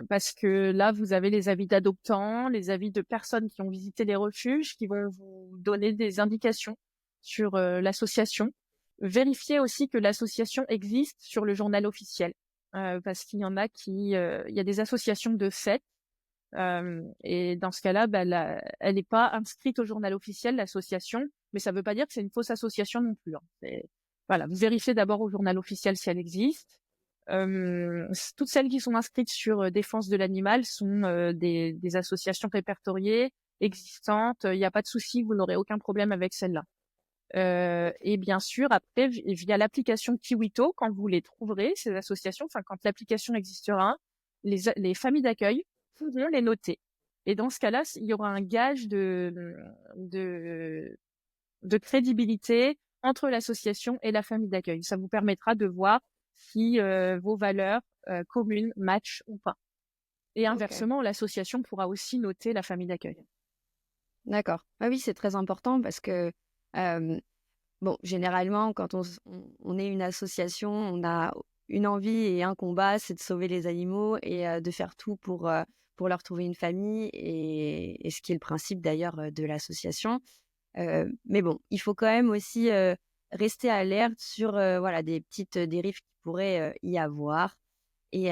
Parce que là, vous avez les avis d'adoptants, les avis de personnes qui ont visité les refuges, qui vont vous donner des indications sur l'association. Vérifiez aussi que l'association existe sur le journal officiel, parce qu'il y en a il y a des associations de fait, et dans ce cas-là, elle n'est pas inscrite au journal officiel, l'association, mais ça ne veut pas dire que c'est une fausse association non plus. Voilà, vous vérifiez d'abord au journal officiel si elle existe. Toutes celles qui sont inscrites sur Défense de l'Animal sont des associations répertoriées, existantes. Il n'y a pas de souci, vous n'aurez aucun problème avec celles-là. Et bien sûr, après, via l'application Kiwito, quand vous les trouverez, ces associations, quand l'application existera, les familles d'accueil pourront les noter. Et dans ce cas-là, il y aura un gage de crédibilité entre l'association et la famille d'accueil. Ça vous permettra de voir si vos valeurs communes matchent ou pas. Et inversement, l'association pourra aussi noter la famille d'accueil. D'accord. Ah oui, c'est très important parce que, généralement, quand on est une association, on a une envie et un combat, c'est de sauver les animaux et de faire tout pour leur trouver une famille, et ce qui est le principe d'ailleurs de l'association. Mais bon, il faut quand même aussi rester alerte sur des petites dérives qui pourraient y avoir. Et,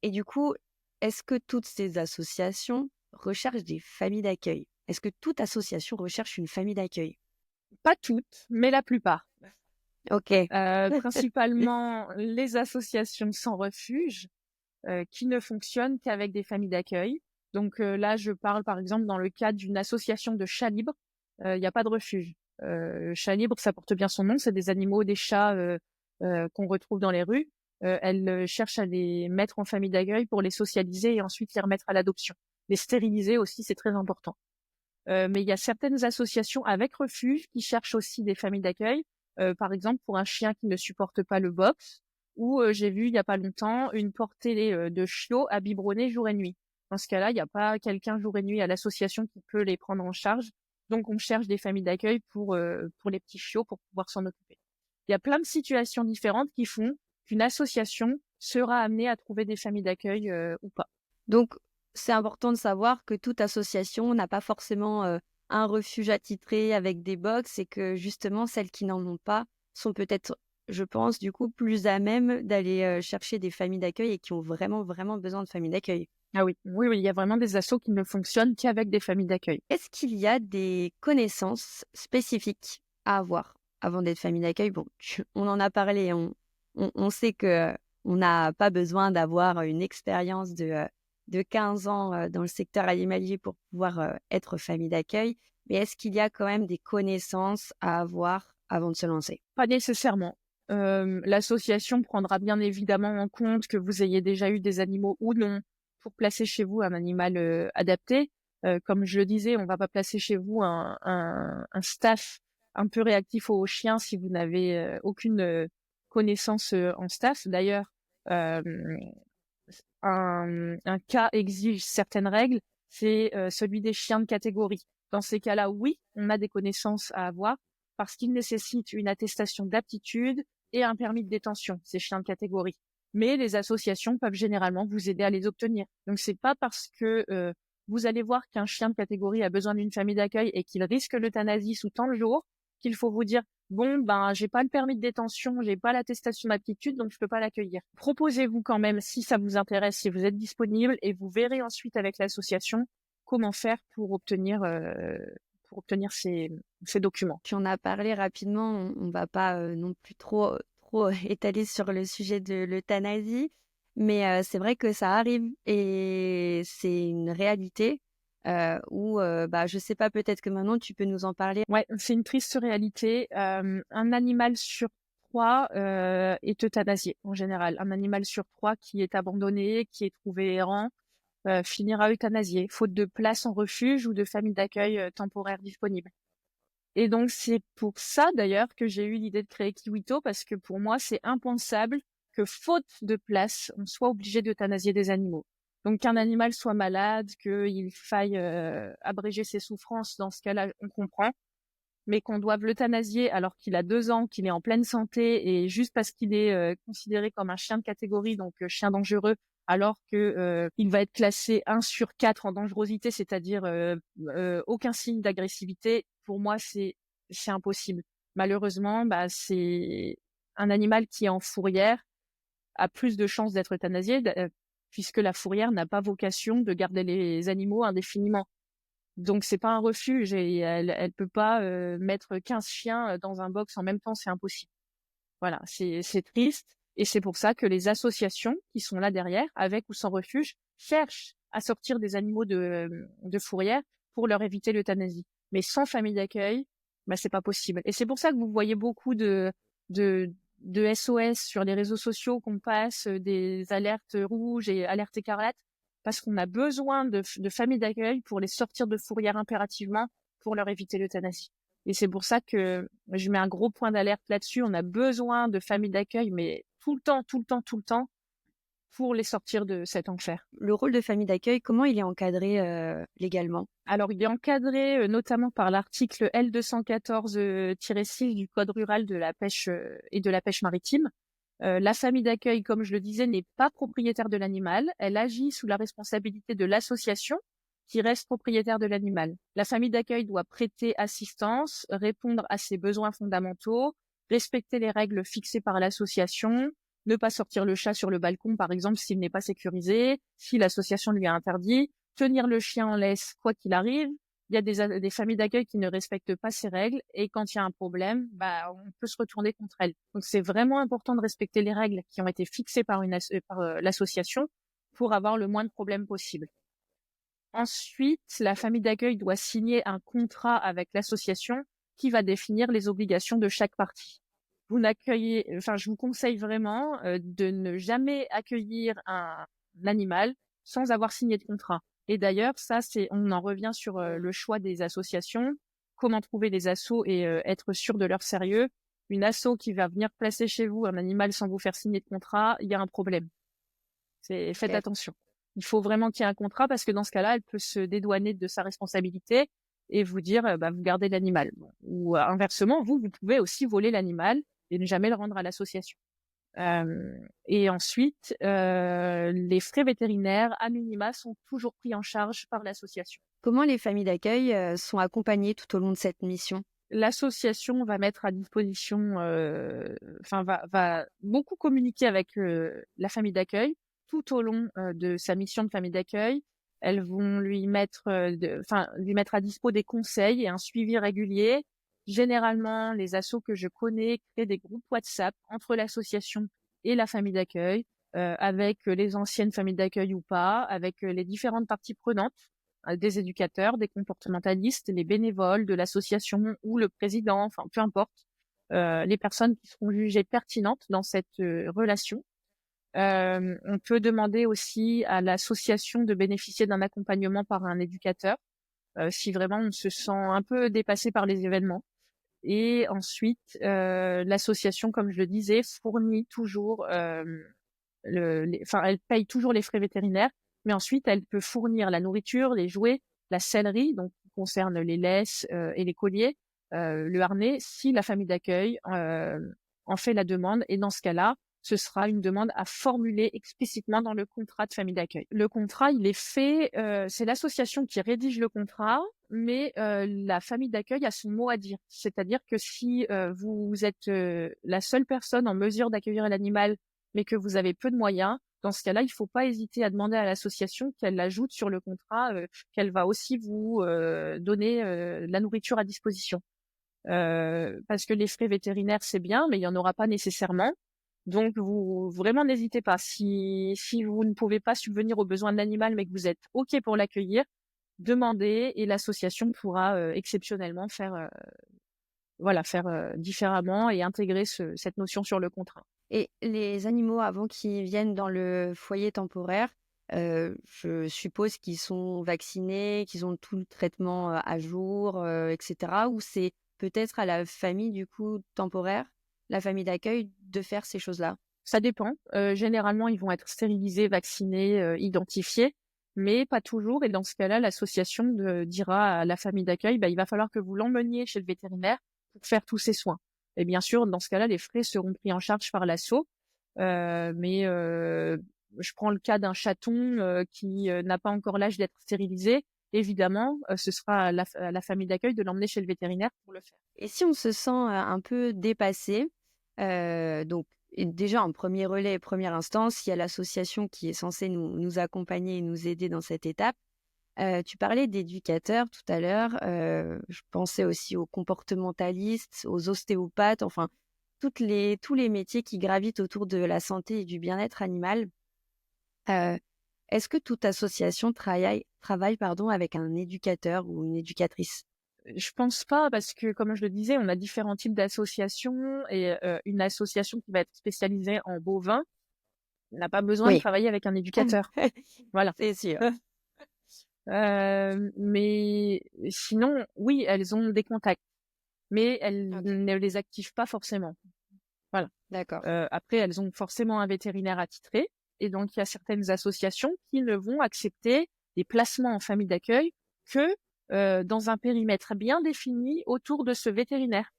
et du coup, est-ce que toutes ces associations recherchent des familles d'accueil? Est-ce que toute association recherche une famille d'accueil? Pas toutes, mais la plupart. Ok. Principalement les associations sans refuge qui ne fonctionnent qu'avec des familles d'accueil. Donc là, je parle par exemple dans le cadre d'une association de chats libres. Il n'y a pas de refuge. Chats libres, ça porte bien son nom. C'est des animaux, des chats qu'on retrouve dans les rues. elles cherchent à les mettre en famille d'accueil pour les socialiser et ensuite les remettre à l'adoption. Les stériliser aussi, c'est très important. Mais il y a certaines associations avec refuge qui cherchent aussi des familles d'accueil, par exemple pour un chien qui ne supporte pas le box, ou j'ai vu il y a pas longtemps une portée de chiots à biberonner jour et nuit. Dans ce cas-là, il n'y a pas quelqu'un jour et nuit à l'association qui peut les prendre en charge, donc on cherche des familles d'accueil pour les petits chiots pour pouvoir s'en occuper. Il y a plein de situations différentes qui font qu'une association sera amenée à trouver des familles d'accueil ou pas. Donc, c'est important de savoir que toute association n'a pas forcément un refuge attitré avec des box et que justement, celles qui n'en ont pas sont peut-être, je pense, du coup, plus à même d'aller chercher des familles d'accueil et qui ont vraiment, vraiment besoin de familles d'accueil. Ah oui, oui, il y a vraiment des assos qui ne fonctionnent qu'avec des familles d'accueil. Est-ce qu'il y a des connaissances spécifiques à avoir avant d'être famille d'accueil? Bon, on en a parlé, on sait que on n'a pas besoin d'avoir une expérience de 15 ans dans le secteur animalier pour pouvoir être famille d'accueil, mais est-ce qu'il y a quand même des connaissances à avoir avant de se lancer? Pas nécessairement. L'association prendra bien évidemment en compte que vous ayez déjà eu des animaux ou non pour placer chez vous un animal adapté. Comme je le disais, on va pas placer chez vous un staff un peu réactif aux chiens si vous n'avez aucune connaissance en staff. D'ailleurs, euh, un cas exige certaines règles, c'est celui des chiens de catégorie. Dans ces cas-là, oui, on a des connaissances à avoir parce qu'ils nécessitent une attestation d'aptitude et un permis de détention, ces chiens de catégorie. Mais les associations peuvent généralement vous aider à les obtenir. Donc c'est pas parce que vous allez voir qu'un chien de catégorie a besoin d'une famille d'accueil et qu'il risque l'euthanasie sous tant de jours qu'il faut vous dire bon, ben, j'ai pas le permis de détention, j'ai pas l'attestation d'aptitude, donc je peux pas l'accueillir. Proposez-vous quand même si ça vous intéresse, si vous êtes disponible, et vous verrez ensuite avec l'association comment faire pour obtenir ces documents. Tu en as parlé rapidement, on va pas non plus trop étaler sur le sujet de l'euthanasie, mais c'est vrai que ça arrive et c'est une réalité où, bah, je sais pas, peut-être que maintenant tu peux nous en parler. Ouais, c'est une triste réalité. Un animal sur 3 est euthanasié en général. Un animal sur 3 qui est abandonné, qui est trouvé errant, finira euthanasié, faute de place en refuge ou de famille d'accueil temporaire disponible. Et donc, c'est pour ça, d'ailleurs, que j'ai eu l'idée de créer Kiwito, parce que pour moi, c'est impensable que, faute de place, on soit obligé d'euthanasier des animaux. Donc, qu'un animal soit malade, qu'il faille abréger ses souffrances, dans ce cas-là, on comprend. Mais qu'on doive l'euthanasier alors qu'il a 2 ans, qu'il est en pleine santé, et juste parce qu'il est considéré comme un chien de catégorie, donc chien dangereux, alors que il va être classé 1 sur 4 en dangerosité, c'est-à-dire aucun signe d'agressivité, pour moi c'est impossible. Malheureusement, bah c'est un animal qui est en fourrière a plus de chances d'être euthanasié puisque la fourrière n'a pas vocation de garder les animaux indéfiniment. Donc c'est pas un refuge et elle peut pas mettre 15 chiens dans un box en même temps, c'est impossible. Voilà, c'est triste et c'est pour ça que les associations qui sont là derrière, avec ou sans refuge, cherchent à sortir des animaux de fourrière pour leur éviter l'euthanasie. Mais sans famille d'accueil, bah c'est pas possible. Et c'est pour ça que vous voyez beaucoup de SOS sur les réseaux sociaux qu'on passe, des alertes rouges et alertes écarlates, parce qu'on a besoin de familles d'accueil pour les sortir de fourrière impérativement pour leur éviter l'euthanasie. Et c'est pour ça que je mets un gros point d'alerte là-dessus. On a besoin de familles d'accueil, mais tout le temps, tout le temps, tout le temps, pour les sortir de cet enfer. Le rôle de famille d'accueil, comment il est encadré légalement? Alors, il est encadré notamment par l'article L214-6 du Code rural de la pêche et de la pêche maritime. La famille d'accueil, comme je le disais, n'est pas propriétaire de l'animal. Elle agit sous la responsabilité de l'association qui reste propriétaire de l'animal. La famille d'accueil doit prêter assistance, répondre à ses besoins fondamentaux, respecter les règles fixées par l'association, ne pas sortir le chat sur le balcon, par exemple, s'il n'est pas sécurisé, si l'association lui a interdit, tenir le chien en laisse quoi qu'il arrive. Il y a des familles d'accueil qui ne respectent pas ces règles et quand il y a un problème, bah, on peut se retourner contre elles. Donc c'est vraiment important de respecter les règles qui ont été fixées par l'association pour avoir le moins de problèmes possible. Ensuite, la famille d'accueil doit signer un contrat avec l'association qui va définir les obligations de chaque partie. je vous conseille vraiment de ne jamais accueillir un animal sans avoir signé de contrat. Et d'ailleurs, on en revient sur le choix des associations, comment trouver des assos et être sûr de leur sérieux. Une asso qui va venir placer chez vous un animal sans vous faire signer de contrat, il y a un problème. Faites attention. Il faut vraiment qu'il y ait un contrat parce que dans ce cas-là, elle peut se dédouaner de sa responsabilité et vous dire, vous gardez l'animal. Bon. Ou inversement, vous pouvez aussi voler l'animal et ne jamais le rendre à l'association. Et ensuite, les frais vétérinaires, à minima, sont toujours pris en charge par l'association. Comment les familles d'accueil sont accompagnées tout au long de cette mission? L'association va mettre à disposition, va beaucoup communiquer avec la famille d'accueil tout au long de sa mission de famille d'accueil. Elles vont lui mettre à dispo des conseils et un suivi régulier. Généralement, les assos que je connais créent des groupes WhatsApp entre l'association et la famille d'accueil, avec les anciennes familles d'accueil ou pas, avec les différentes parties prenantes, des éducateurs, des comportementalistes, les bénévoles de l'association ou le président, enfin peu importe, les personnes qui seront jugées pertinentes dans cette relation. On peut demander aussi à l'association de bénéficier d'un accompagnement par un éducateur, si vraiment on se sent un peu dépassé par les événements. Et ensuite, l'association, comme je le disais, fournit toujours, elle paye toujours les frais vétérinaires, mais ensuite elle peut fournir la nourriture, les jouets, la sellerie, donc qui concerne les laisses et les colliers, le harnais, si la famille d'accueil en fait la demande. Et dans ce cas-là, ce sera une demande à formuler explicitement dans le contrat de famille d'accueil. Le contrat, il est fait, c'est l'association qui rédige le contrat, mais la famille d'accueil a son mot à dire. C'est-à-dire que si vous êtes la seule personne en mesure d'accueillir l'animal, mais que vous avez peu de moyens, dans ce cas-là, il ne faut pas hésiter à demander à l'association qu'elle l'ajoute sur le contrat, qu'elle va aussi vous donner la nourriture à disposition. Parce que les frais vétérinaires, c'est bien, mais il n'y en aura pas nécessairement. Donc, vous vraiment n'hésitez pas. Si vous ne pouvez pas subvenir aux besoins de l'animal, mais que vous êtes OK pour l'accueillir, demandez et l'association pourra exceptionnellement faire différemment et intégrer cette notion sur le contrat. Et les animaux, avant qu'ils viennent dans le foyer temporaire, je suppose qu'ils sont vaccinés, qu'ils ont tout le traitement à jour, etc. Ou c'est peut-être à la famille, du coup, temporaire, la famille d'accueil, de faire ces choses-là? Ça dépend. Généralement, ils vont être stérilisés, vaccinés, identifiés, mais pas toujours. Et dans ce cas-là, l'association dira à la famille d'accueil, il va falloir que vous l'emmeniez chez le vétérinaire pour faire tous ces soins. Et bien sûr, dans ce cas-là, les frais seront pris en charge par l'asso. Mais je prends le cas d'un chaton qui n'a pas encore l'âge d'être stérilisé. Évidemment, ce sera à la famille d'accueil de l'emmener chez le vétérinaire pour le faire. Et si on se sent un peu dépassé, donc déjà en premier relais, première instance, il y a l'association qui est censée nous accompagner et nous aider dans cette étape. Tu parlais d'éducateurs tout à l'heure, je pensais aussi aux comportementalistes, aux ostéopathes, enfin tous les métiers qui gravitent autour de la santé et du bien-être animal. Est-ce que toute association travaille avec un éducateur ou une éducatrice? Je pense pas, parce que comme je le disais, on a différents types d'associations et une association qui va être spécialisée en bovins n'a pas besoin de travailler avec un éducateur. Voilà. C'est sûr. Mais sinon, oui, elles ont des contacts, mais elles ne les activent pas forcément. Voilà. D'accord. Après, elles ont forcément un vétérinaire attitré, et donc il y a certaines associations qui ne vont accepter des placements en famille d'accueil que dans un périmètre bien défini autour de ce vétérinaire.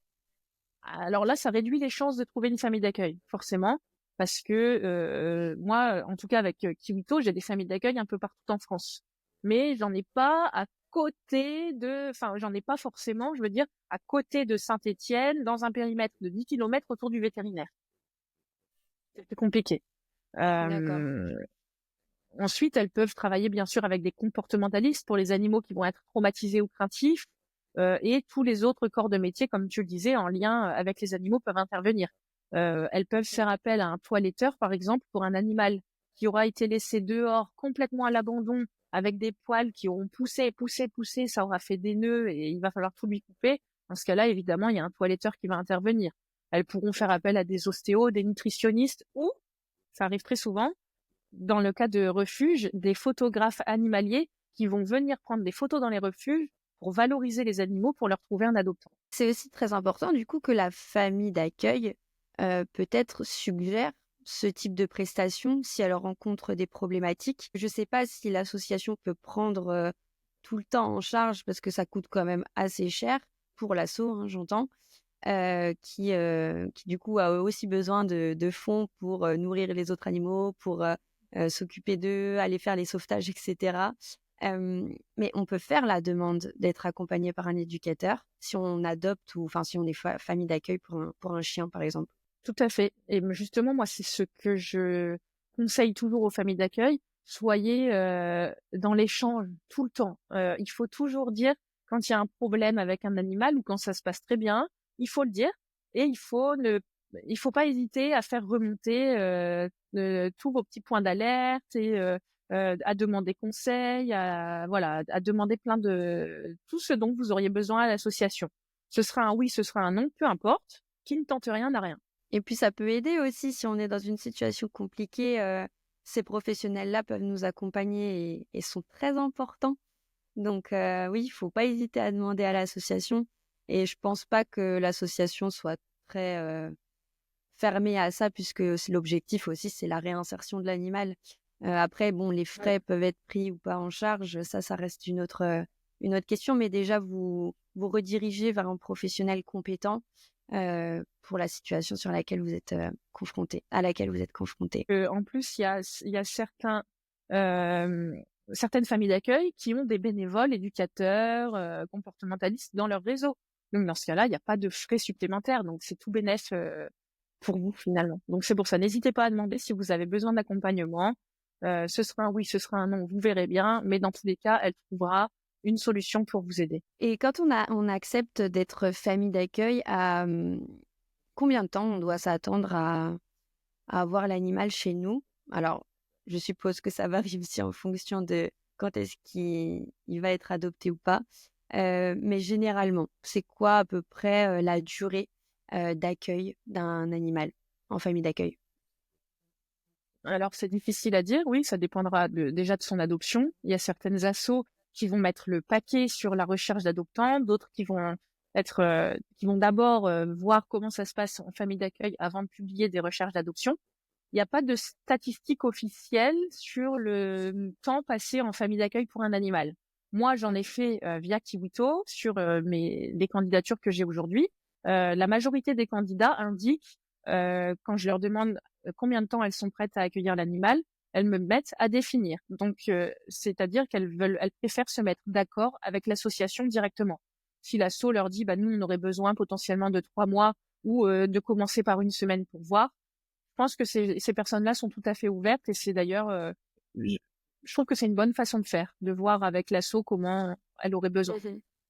Alors là, ça réduit les chances de trouver une famille d'accueil, forcément, parce que moi, en tout cas avec Kiwito, j'ai des familles d'accueil un peu partout en France. Mais j'en ai pas j'en ai pas forcément, je veux dire, à côté de Saint-Étienne, dans un périmètre de 10 km autour du vétérinaire. C'est compliqué. D'accord. Ensuite, elles peuvent travailler bien sûr avec des comportementalistes pour les animaux qui vont être traumatisés ou craintifs, et tous les autres corps de métier, comme tu le disais, en lien avec les animaux peuvent intervenir. Elles peuvent faire appel à un toiletteur, par exemple, pour un animal qui aura été laissé dehors complètement à l'abandon, avec des poils qui auront poussé, ça aura fait des nœuds et il va falloir tout lui couper. Dans ce cas-là, évidemment, il y a un toiletteur qui va intervenir. elles pourront faire appel à des ostéos, des nutritionnistes ou, ça arrive très souvent, dans le cas de refuges, des photographes animaliers qui vont venir prendre des photos dans les refuges pour valoriser les animaux, pour leur trouver un adoptant. C'est aussi très important du coup que la famille d'accueil peut-être suggère ce type de prestation si elle rencontre des problématiques. Je ne sais pas si l'association peut prendre tout le temps en charge parce que ça coûte quand même assez cher pour l'asso, hein, j'entends, qui du coup a aussi besoin de fonds pour nourrir les autres animaux, pour s'occuper d'eux, aller faire les sauvetages, etc. Mais on peut faire la demande d'être accompagné par un éducateur si on adopte ou enfin si on est famille d'accueil pour un chien, par exemple. Tout à fait. Et justement, moi, c'est ce que je conseille toujours aux familles d'accueil. Soyez dans l'échange tout le temps. Il faut toujours dire quand il y a un problème avec un animal ou quand ça se passe très bien, il faut le dire et il faut pas hésiter à faire remonter tous vos petits points d'alerte et à demander conseil, à demander plein de tout ce dont vous auriez besoin à l'association. Ce sera un oui, ce sera un non, peu importe. Qui ne tente rien n'a rien. Et puis ça peut aider aussi si on est dans une situation compliquée. Ces professionnels-là peuvent nous accompagner et sont très importants. Donc oui, il ne faut pas hésiter à demander à l'association. Et je ne pense pas que l'association soit très fermée à ça, puisque l'objectif aussi, c'est la réinsertion de l'animal. Après, bon, les frais peuvent être pris ou pas en charge. Ça reste une autre question. Mais déjà, vous redirigez vers un professionnel compétent pour la situation sur laquelle vous êtes à laquelle vous êtes confronté. En plus, il y a certaines familles d'accueil qui ont des bénévoles, éducateurs, comportementalistes dans leur réseau. Donc, dans ce cas-là, il n'y a pas de frais supplémentaires. Donc, c'est tout bénef pour vous, finalement. Donc, c'est pour ça. N'hésitez pas à demander si vous avez besoin d'accompagnement. Ce sera un oui, ce sera un non, vous verrez bien. Mais dans tous les cas, elle trouvera une solution pour vous aider. Et quand on accepte d'être famille d'accueil, à combien de temps on doit s'attendre à avoir l'animal chez nous? Alors, je suppose que ça varie aussi en fonction de quand est-ce qu'il va être adopté ou pas. Mais généralement, c'est quoi à peu près la durée d'accueil d'un animal en famille d'accueil? Alors, c'est difficile à dire. Oui, ça dépendra déjà de son adoption. Il y a certaines assos qui vont mettre le paquet sur la recherche d'adoptants, d'autres qui vont d'abord voir comment ça se passe en famille d'accueil avant de publier des recherches d'adoption. Il n'y a pas de statistiques officielles sur le temps passé en famille d'accueil pour un animal. Moi, j'en ai fait via Kiwito sur les candidatures que j'ai aujourd'hui. La majorité des candidats indiquent, quand je leur demande combien de temps elles sont prêtes à accueillir l'animal, elles me mettent à définir. Donc, c'est-à-dire elles préfèrent se mettre d'accord avec l'association directement. Si l'asso leur dit, nous, on aurait besoin potentiellement de 3 mois ou de commencer par une semaine pour voir, je pense que ces personnes-là sont tout à fait ouvertes et c'est d'ailleurs, je trouve que c'est une bonne façon de faire, de voir avec l'asso comment elle aurait besoin.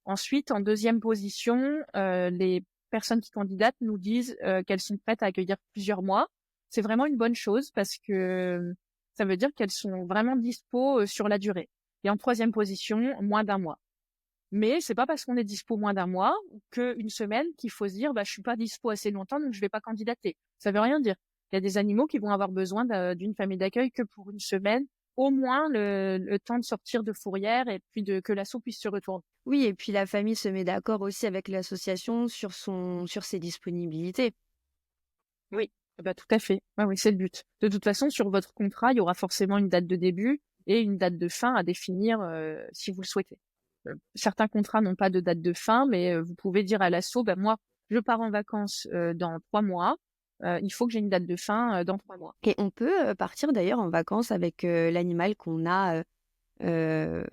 Ensuite, en deuxième position, les personnes qui candidatent nous disent qu'elles sont prêtes à accueillir plusieurs mois. C'est vraiment une bonne chose parce que ça veut dire qu'elles sont vraiment dispo sur la durée. Et en troisième position, moins d'un mois. Mais c'est pas parce qu'on est dispo moins d'un mois qu'une semaine qu'il faut se dire je suis pas dispo assez longtemps donc je vais pas candidater. Ça veut rien dire. Il y a des animaux qui vont avoir besoin d'une famille d'accueil que pour une semaine, au moins le temps de sortir de fourrière et puis que l'asso puisse se retourner. Oui, et puis la famille se met d'accord aussi avec l'association sur ses disponibilités. Oui, tout à fait. Oui, c'est le but. De toute façon, sur votre contrat, il y aura forcément une date de début et une date de fin à définir si vous le souhaitez. Certains contrats n'ont pas de date de fin, mais vous pouvez dire à l'asso, moi, je pars en vacances dans 3 mois. Il faut que j'ai une date de fin dans 3 mois. Et on peut partir d'ailleurs en vacances avec l'animal qu'on a, on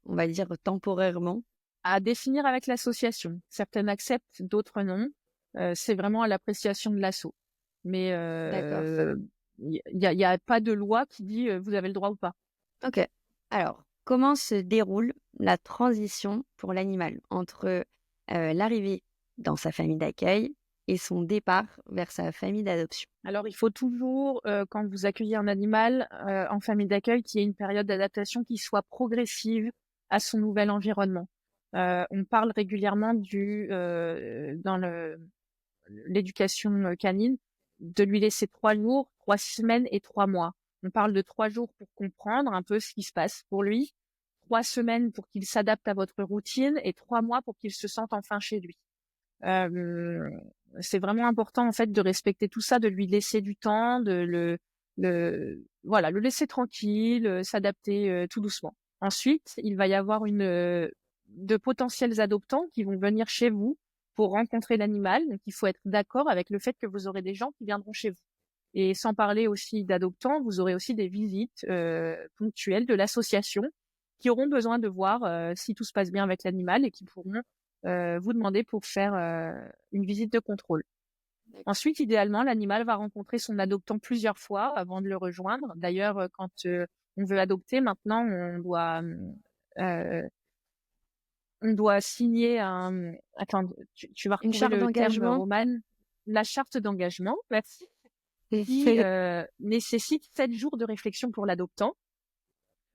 va dire, temporairement. À définir avec l'association. Certaines acceptent, d'autres non. C'est vraiment à l'appréciation de l'asso. Mais il n'y a pas de loi qui dit vous avez le droit ou pas. Ok. Alors, comment se déroule la transition pour l'animal entre l'arrivée dans sa famille d'accueil et son départ vers sa famille d'adoption? Alors, il faut toujours, quand vous accueillez un animal en famille d'accueil, qu'il y ait une période d'adaptation qui soit progressive à son nouvel environnement. On parle régulièrement dans l'éducation canine, de lui laisser 3 jours, 3 semaines et 3 mois. On parle de 3 jours pour comprendre un peu ce qui se passe pour lui, 3 semaines pour qu'il s'adapte à votre routine et 3 mois pour qu'il se sente enfin chez lui. C'est vraiment important en fait de respecter tout ça, de lui laisser du temps, de le laisser tranquille, s'adapter tout doucement. Ensuite, il va y avoir de potentiels adoptants qui vont venir chez vous pour rencontrer l'animal. Donc, il faut être d'accord avec le fait que vous aurez des gens qui viendront chez vous. Et sans parler aussi d'adoptants, vous aurez aussi des visites ponctuelles de l'association qui auront besoin de voir si tout se passe bien avec l'animal et qui pourront vous demander pour faire une visite de contrôle. Ensuite, idéalement, l'animal va rencontrer son adoptant plusieurs fois avant de le rejoindre. D'ailleurs, quand on veut adopter, maintenant, on doit signer un... Attends, tu vas Une retrouver charte le terme, d'engagement. Romane. La charte d'engagement, merci, qui nécessite 7 jours de réflexion pour l'adoptant.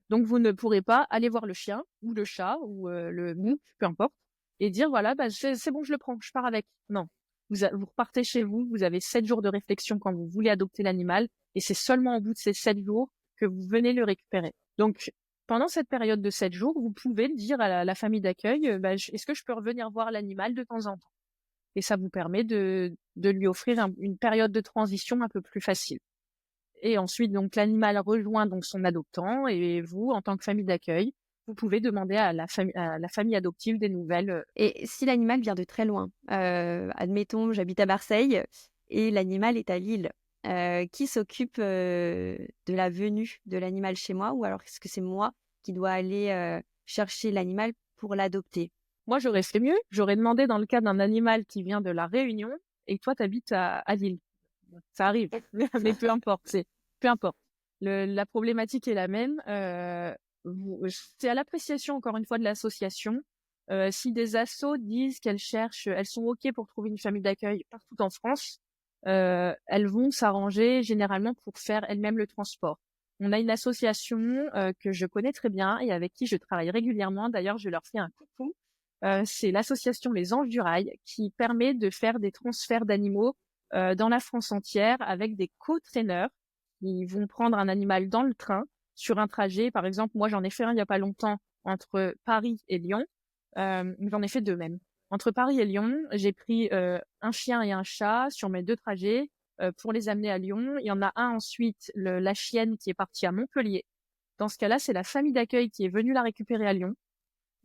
Donc, vous ne pourrez pas aller voir le chien ou le chat ou le mou, peu importe, et dire, voilà, c'est bon, je le prends, je pars avec. Non. Vous repartez chez vous, vous avez 7 jours de réflexion quand vous voulez adopter l'animal, et c'est seulement au bout de ces 7 jours que vous venez le récupérer. Donc, pendant cette période de 7 jours, vous pouvez dire à la famille d'accueil, est-ce que je peux revenir voir l'animal de temps en temps? Et ça vous permet de lui offrir une période de transition un peu plus facile. Et ensuite, donc, l'animal rejoint donc son adoptant, et vous, en tant que famille d'accueil, vous pouvez demander à la famille adoptive des nouvelles. Et si l'animal vient de très loin, admettons, j'habite à Marseille et l'animal est à Lille, qui s'occupe de la venue de l'animal chez moi, ou alors est-ce que c'est moi qui dois aller chercher l'animal pour l'adopter? Moi, j'aurais fait mieux. J'aurais demandé dans le cas d'un animal qui vient de La Réunion et toi, tu habites à Lille. Ça arrive, mais peu importe. Peu importe. La problématique est la même. C'est à l'appréciation, encore une fois, de l'association. Si des assos disent elles sont OK pour trouver une famille d'accueil partout en France, elles vont s'arranger généralement pour faire elles-mêmes le transport. On a une association que je connais très bien et avec qui je travaille régulièrement. D'ailleurs, je leur fais un coucou. C'est l'association Les Anges du Rail qui permet de faire des transferts d'animaux dans la France entière avec des co-traîneurs qui vont prendre un animal dans le train sur un trajet. Par exemple, moi, j'en ai fait un il n'y a pas longtemps entre Paris et Lyon. J'en ai fait 2 même. Entre Paris et Lyon, j'ai pris un chien et un chat sur mes 2 trajets pour les amener à Lyon. Il y en a un ensuite, la chienne qui est partie à Montpellier. Dans ce cas-là, c'est la famille d'accueil qui est venue la récupérer à Lyon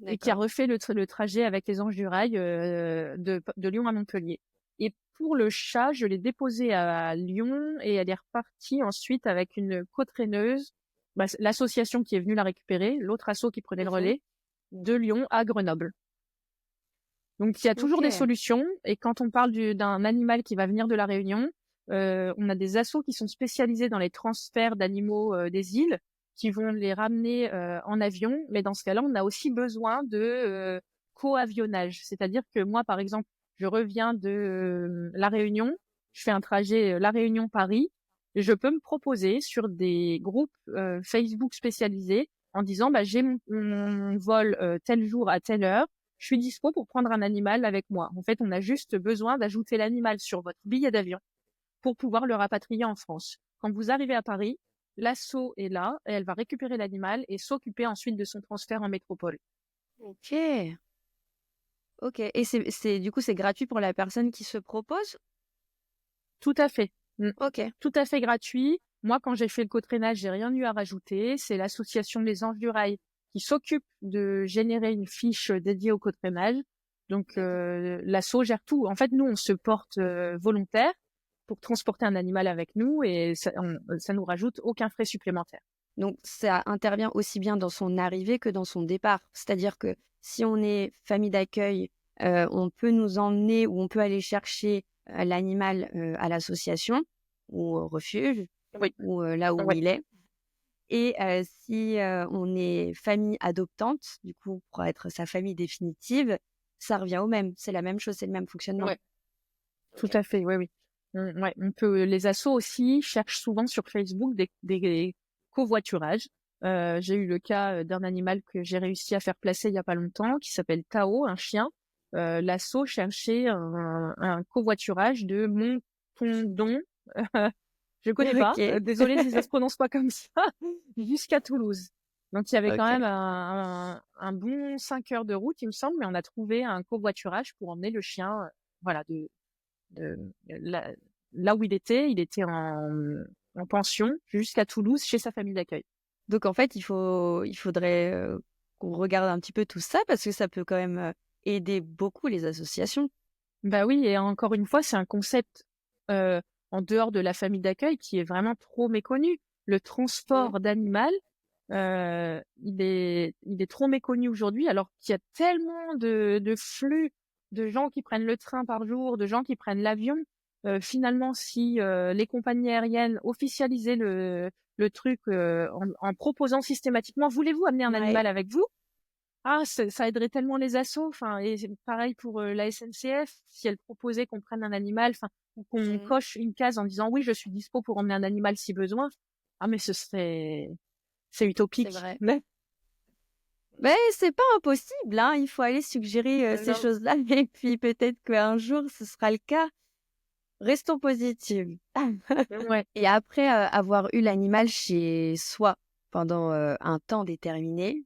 et qui a refait le trajet avec les Anges du Rail de Lyon à Montpellier. Et pour le chat, je l'ai déposé à Lyon et elle est repartie ensuite avec une co-traîneuse, l'association qui est venue la récupérer, l'autre asso qui prenait le relais, de Lyon à Grenoble. Donc, il y a toujours des solutions. Et quand on parle d'un animal qui va venir de La Réunion, on a des assos qui sont spécialisés dans les transferts d'animaux des îles, qui vont les ramener en avion. Mais dans ce cas-là, on a aussi besoin de co-avionnage. C'est-à-dire que moi, par exemple, je reviens de La Réunion, je fais un trajet La Réunion-Paris, et je peux me proposer sur des groupes Facebook spécialisés en disant j'ai mon vol tel jour à telle heure, je suis dispo pour prendre un animal avec moi. En fait, on a juste besoin d'ajouter l'animal sur votre billet d'avion pour pouvoir le rapatrier en France. Quand vous arrivez à Paris, l'asso est là et elle va récupérer l'animal et s'occuper ensuite de son transfert en métropole. Ok. Et du coup, c'est gratuit pour la personne qui se propose? Tout à fait. Ok. Tout à fait gratuit. Moi, quand j'ai fait le co-traînage, j'ai rien eu à rajouter. C'est l'association Les Anges du Rail qui s'occupe de générer une fiche dédiée au co-traînage. Donc, l'asso gère tout. En fait, nous, on se porte volontaire pour transporter un animal avec nous et ça nous rajoute aucun frais supplémentaire. Donc, ça intervient aussi bien dans son arrivée que dans son départ. C'est-à-dire que si on est famille d'accueil, on peut nous emmener ou on peut aller chercher l'animal à l'association ou au refuge, ou là où il est. Et si on est famille adoptante, du coup, pour être sa famille définitive, ça revient au même. C'est la même chose, c'est le même fonctionnement. Ouais. Tout à fait, oui. On peut. Les assos aussi cherchent souvent sur Facebook des covoiturages. J'ai eu le cas d'un animal que j'ai réussi à faire placer il y a pas longtemps, qui s'appelle Tao, un chien, l'asso cherchait un covoiturage de Montondon, je connais pas, OK. désolée si ça se prononce pas comme ça, jusqu'à Toulouse. Donc il y avait quand même OK. un bon 5 heures de route, il me semble, mais on a trouvé un covoiturage pour emmener le chien, voilà, de là, là où il était en pension jusqu'à Toulouse chez sa famille d'accueil. Donc en fait, il faudrait, qu'on regarde un petit peu tout ça parce que ça peut quand même, aider beaucoup les associations. Bah oui, et encore une fois, c'est un concept en dehors de la famille d'accueil qui est vraiment trop méconnu. Le Mmh. transport d'animal, il est trop méconnu aujourd'hui, alors qu'il y a tellement de flux de gens qui prennent le train par jour, de gens qui prennent l'avion. Finalement, si les compagnies aériennes officialisaient le truc en proposant systématiquement, voulez-vous amener un Ouais. animal avec vous? Ah, ça aiderait tellement les assos, enfin, et c'est pareil pour la SNCF, si elle proposait qu'on prenne un animal, enfin, ou qu'on Mmh. coche une case en disant oui, je suis dispo pour emmener un animal si besoin. Ah, mais c'est C'est utopique. vrai. Mais, Mais c'est pas impossible, hein, il faut aller suggérer, ces non. choses-là et puis peut-être qu'un jour ce sera le cas. Restons positives. Ouais. Et après, avoir eu l'animal chez soi pendant, un temps déterminé,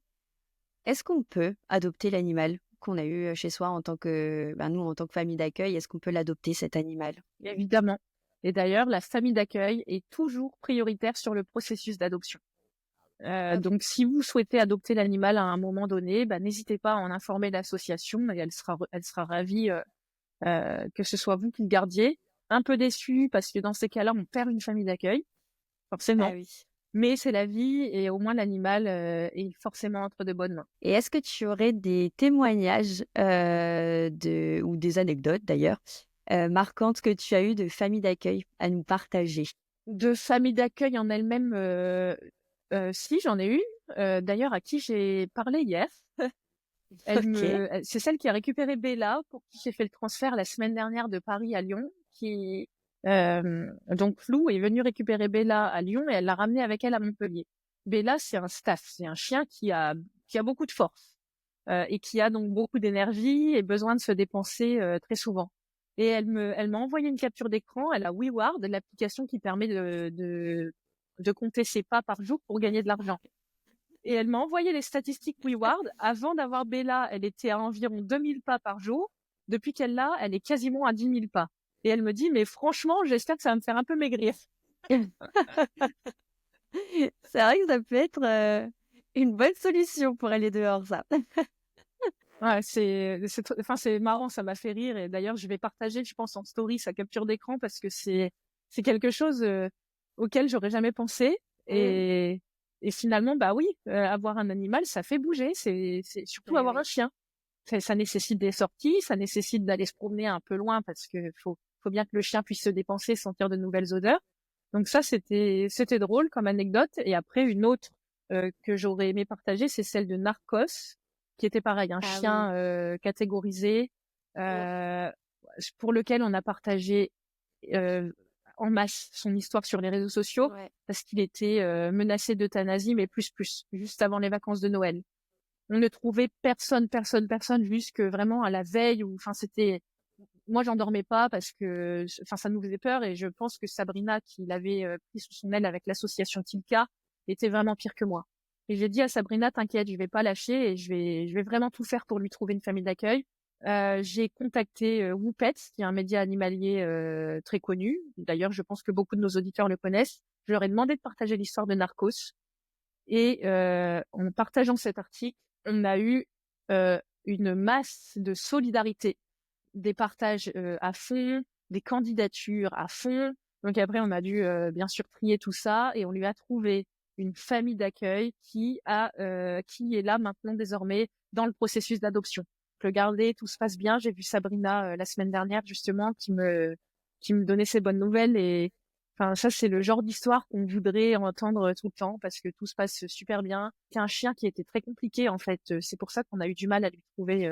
est-ce qu'on peut adopter l'animal qu'on a eu, chez soi en tant que nous, en tant que famille d'accueil, est-ce qu'on peut l'adopter cet animal? Évidemment. Et d'ailleurs, la famille d'accueil est toujours prioritaire sur le processus d'adoption. Hop. Donc, si vous souhaitez adopter l'animal à un moment donné, bah, n'hésitez pas à en informer l'association et elle sera ravie que ce soit vous qui le gardiez. Un peu déçue parce que dans ces cas-là, on perd une famille d'accueil, Ah forcément. oui. Mais c'est la vie et au moins l'animal est forcément entre de bonnes mains. Et est-ce que tu aurais des témoignages, ou des anecdotes d'ailleurs, marquantes que tu as eues de familles d'accueil à nous partager? De famille d'accueil en elle-même, si j'en ai une, d'ailleurs à qui j'ai parlé hier. OK. C'est celle qui a récupéré Bella, pour qui j'ai fait le transfert la semaine dernière de Paris à Lyon, donc Flou est venue récupérer Bella à Lyon et elle l'a ramenée avec elle à Montpellier. Bella, c'est un staff, c'est un chien qui a beaucoup de force, et qui a donc beaucoup d'énergie et besoin de se dépenser, très souvent. Et elle m'a envoyé une capture d'écran, elle a WeWard, l'application qui permet de compter ses pas par jour pour gagner de l'argent. Et elle m'a envoyé les statistiques WeWard. Avant d'avoir Bella, elle était à environ 2000 pas par jour. Depuis qu'elle l'a, elle est quasiment à 10 000 pas. Et elle me dit, mais franchement, j'espère que ça va me faire un peu maigrir. C'est vrai que ça peut être, une bonne solution pour aller dehors ça. Ouais, enfin, c'est marrant, ça m'a fait rire. Et d'ailleurs, je vais partager, je pense, en story sa capture d'écran parce que c'est quelque chose auquel j'aurais jamais pensé. Mmh. Et finalement, bah oui, avoir un animal, ça fait bouger. C'est surtout Eh avoir un oui. chien. Ça nécessite des sorties, ça nécessite d'aller se promener un peu loin parce que faut bien que le chien puisse se dépenser, sentir de nouvelles odeurs. Donc ça, c'était drôle comme anecdote. Et après, une autre que j'aurais aimé partager, c'est celle de Narcos, qui était pareil, un Ah oui. chien catégorisé, Mmh. euh, pour lequel on a partagé euh, en masse son histoire sur les réseaux sociaux Ouais. parce qu'il était menacé d'euthanasie, mais plus, juste avant les vacances de Noël. On ne trouvait personne, jusque vraiment à la veille où, enfin, moi, j'en dormais pas parce que, enfin, ça nous faisait peur et je pense que Sabrina, qui l'avait pris sous son aile avec l'association Tilka, était vraiment pire que moi. Et j'ai dit à Sabrina, t'inquiète, je vais pas lâcher et je vais vraiment tout faire pour lui trouver une famille d'accueil. J'ai contacté Woopet, qui est un média animalier très connu. D'ailleurs, je pense que beaucoup de nos auditeurs le connaissent. Je leur ai demandé de partager l'histoire de Narcos. Et en partageant cet article, on a eu une masse de solidarité, des partages à fond, des candidatures à fond. Donc après, on a dû bien sûr trier tout ça et on lui a trouvé une famille d'accueil qui est là maintenant désormais dans le processus d'adoption. Je le gardais, tout se passe bien. J'ai vu Sabrina la semaine dernière justement qui me donnait ses bonnes nouvelles et enfin ça c'est le genre d'histoire qu'on voudrait entendre tout le temps parce que tout se passe super bien. C'est un chien qui était très compliqué en fait. C'est pour ça qu'on a eu du mal à lui trouver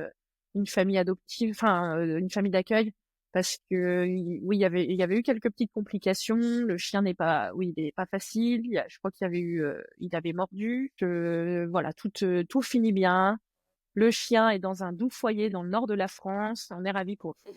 une famille adoptive, enfin une famille d'accueil, parce que oui, il y avait eu quelques petites complications. Le chien n'est pas, oui, il est pas facile. Je crois qu'il y avait eu, il avait mordu. Que voilà, tout finit bien. Le chien est dans un doux foyer dans le nord de la France. On est ravis pour eux.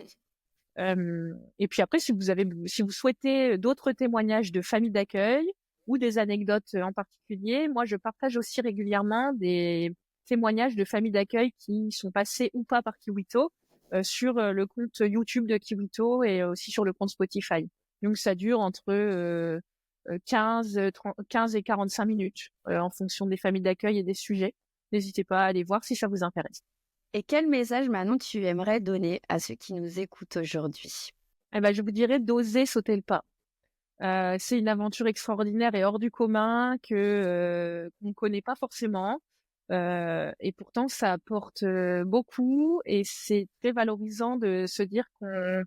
Et puis après, si vous souhaitez d'autres témoignages de familles d'accueil ou des anecdotes en particulier, moi, je partage aussi régulièrement des témoignages de familles d'accueil qui sont passées ou pas par Kiwito sur le compte YouTube de Kiwito et aussi sur le compte Spotify. Donc, ça dure entre 15 et 45 minutes en fonction des familles d'accueil et des sujets. N'hésitez pas à aller voir si ça vous intéresse. Et quel message, Manon, tu aimerais donner à ceux qui nous écoutent aujourd'hui? Je vous dirais d'oser sauter le pas. C'est une aventure extraordinaire et hors du commun qu'on ne connaît pas forcément. Et pourtant, ça apporte beaucoup et c'est très valorisant de se dire qu'on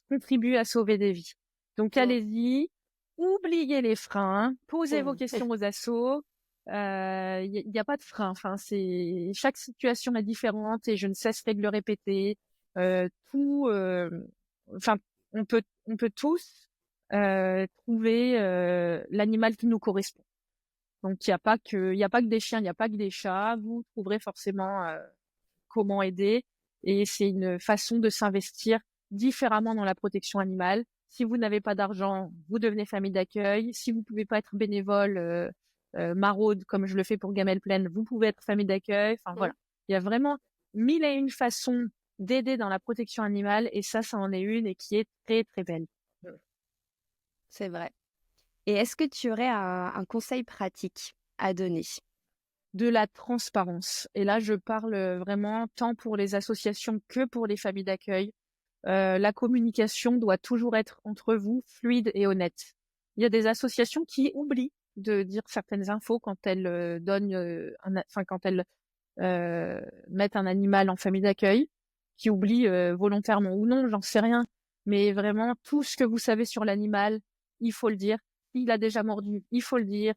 contribue à sauver des vies. Donc, allez-y, oubliez les freins, posez vos questions aux assos. Il y a pas de frein. Enfin, chaque situation est différente et je ne cesserai de le répéter. On peut tous trouver l'animal qui nous correspond. Donc il y a pas que des chiens, il n'y a pas que des chats. Vous trouverez forcément comment aider et c'est une façon de s'investir différemment dans la protection animale. Si vous n'avez pas d'argent, vous devenez famille d'accueil. Si vous pouvez pas être bénévole maraude comme je le fais pour Gamelle Plaine, vous pouvez être famille d'accueil. Enfin voilà, il y a vraiment 1001 façons d'aider dans la protection animale et ça en est une et qui est très très belle. C'est vrai. Et est-ce que tu aurais un conseil pratique à donner? De la transparence. Et là, je parle vraiment tant pour les associations que pour les familles d'accueil. La communication doit toujours être entre vous fluide et honnête. Il y a des associations qui oublient de dire certaines infos quand elles quand elles mettent un animal en famille d'accueil, qui oublient volontairement ou non, j'en sais rien. Mais vraiment, tout ce que vous savez sur l'animal, il faut le dire. S'il a déjà mordu, il faut le dire.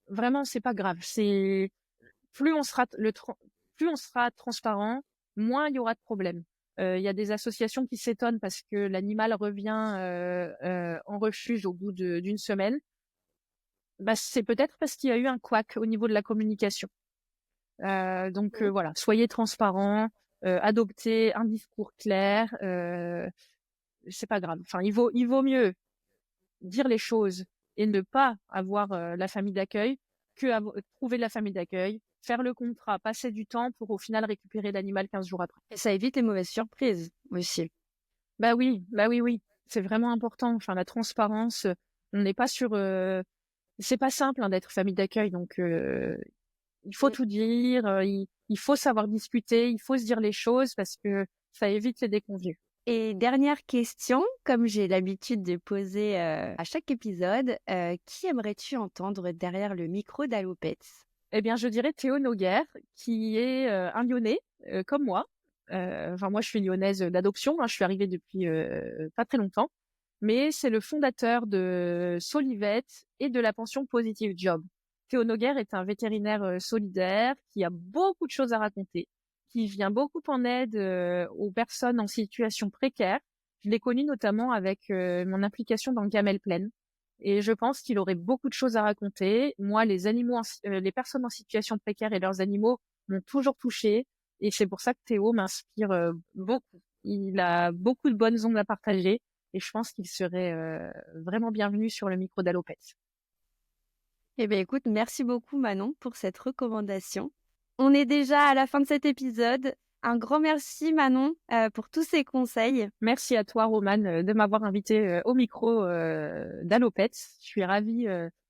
Vraiment, c'est pas grave. Plus on sera transparent, moins il y aura de problèmes. Il y a des associations qui s'étonnent parce que l'animal revient en refuge au bout d'une semaine. C'est peut-être parce qu'il y a eu un couac au niveau de la communication. Voilà, soyez transparents, adoptez un discours clair. C'est pas grave. Enfin, il vaut mieux dire les choses et ne pas avoir la famille d'accueil que trouver la famille d'accueil, faire le contrat, passer du temps pour au final récupérer l'animal 15 jours après. Et ça évite les mauvaises surprises aussi. Oui. C'est vraiment important. Enfin, la transparence, on n'est pas sur... c'est pas simple d'être famille d'accueil, donc il faut tout dire, il faut savoir discuter, il faut se dire les choses parce que ça évite les déconvenues. Et dernière question, comme j'ai l'habitude de poser à chaque épisode, qui aimerais-tu entendre derrière le micro d'Allopets? Eh bien, je dirais Théo Noguer, qui est un Lyonnais, comme moi. Moi, je suis lyonnaise d'adoption, je suis arrivée depuis pas très longtemps. Mais c'est le fondateur de Solivette et de la pension Positive Job. Théo Noguer est un vétérinaire solidaire qui a beaucoup de choses à raconter, qui vient beaucoup en aide aux personnes en situation précaire. Je l'ai connu notamment avec mon implication dans Gamelle Plaine. Et je pense qu'il aurait beaucoup de choses à raconter. Moi, les personnes en situation précaire et leurs animaux m'ont toujours touchée. Et c'est pour ça que Théo m'inspire beaucoup. Il a beaucoup de bonnes ondes à partager. Et je pense qu'il serait vraiment bienvenu sur le micro d'Allopets. Eh bien, écoute, merci beaucoup Manon pour cette recommandation. On est déjà à la fin de cet épisode. Un grand merci Manon pour tous ces conseils. Merci à toi Romane de m'avoir invité au micro d'Allopets. Je suis ravie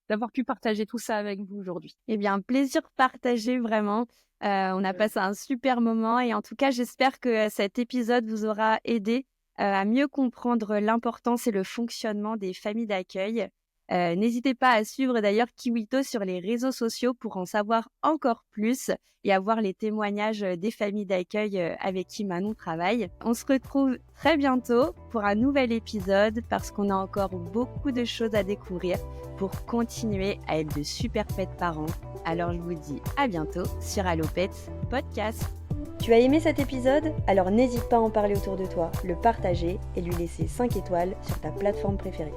d'avoir pu partager tout ça avec vous aujourd'hui. Eh bien, un plaisir partagé vraiment. On a passé un super moment et en tout cas, j'espère que cet épisode vous aura aidé à mieux comprendre l'importance et le fonctionnement des familles d'accueil. N'hésitez pas à suivre d'ailleurs Kiwito sur les réseaux sociaux pour en savoir encore plus et avoir les témoignages des familles d'accueil avec qui Manon travaille. On se retrouve très bientôt pour un nouvel épisode parce qu'on a encore beaucoup de choses à découvrir pour continuer à être de super pets parents. Alors je vous dis à bientôt sur Allopets Podcast. Tu as aimé cet épisode? Alors n'hésite pas à en parler autour de toi, le partager et lui laisser 5 étoiles sur ta plateforme préférée.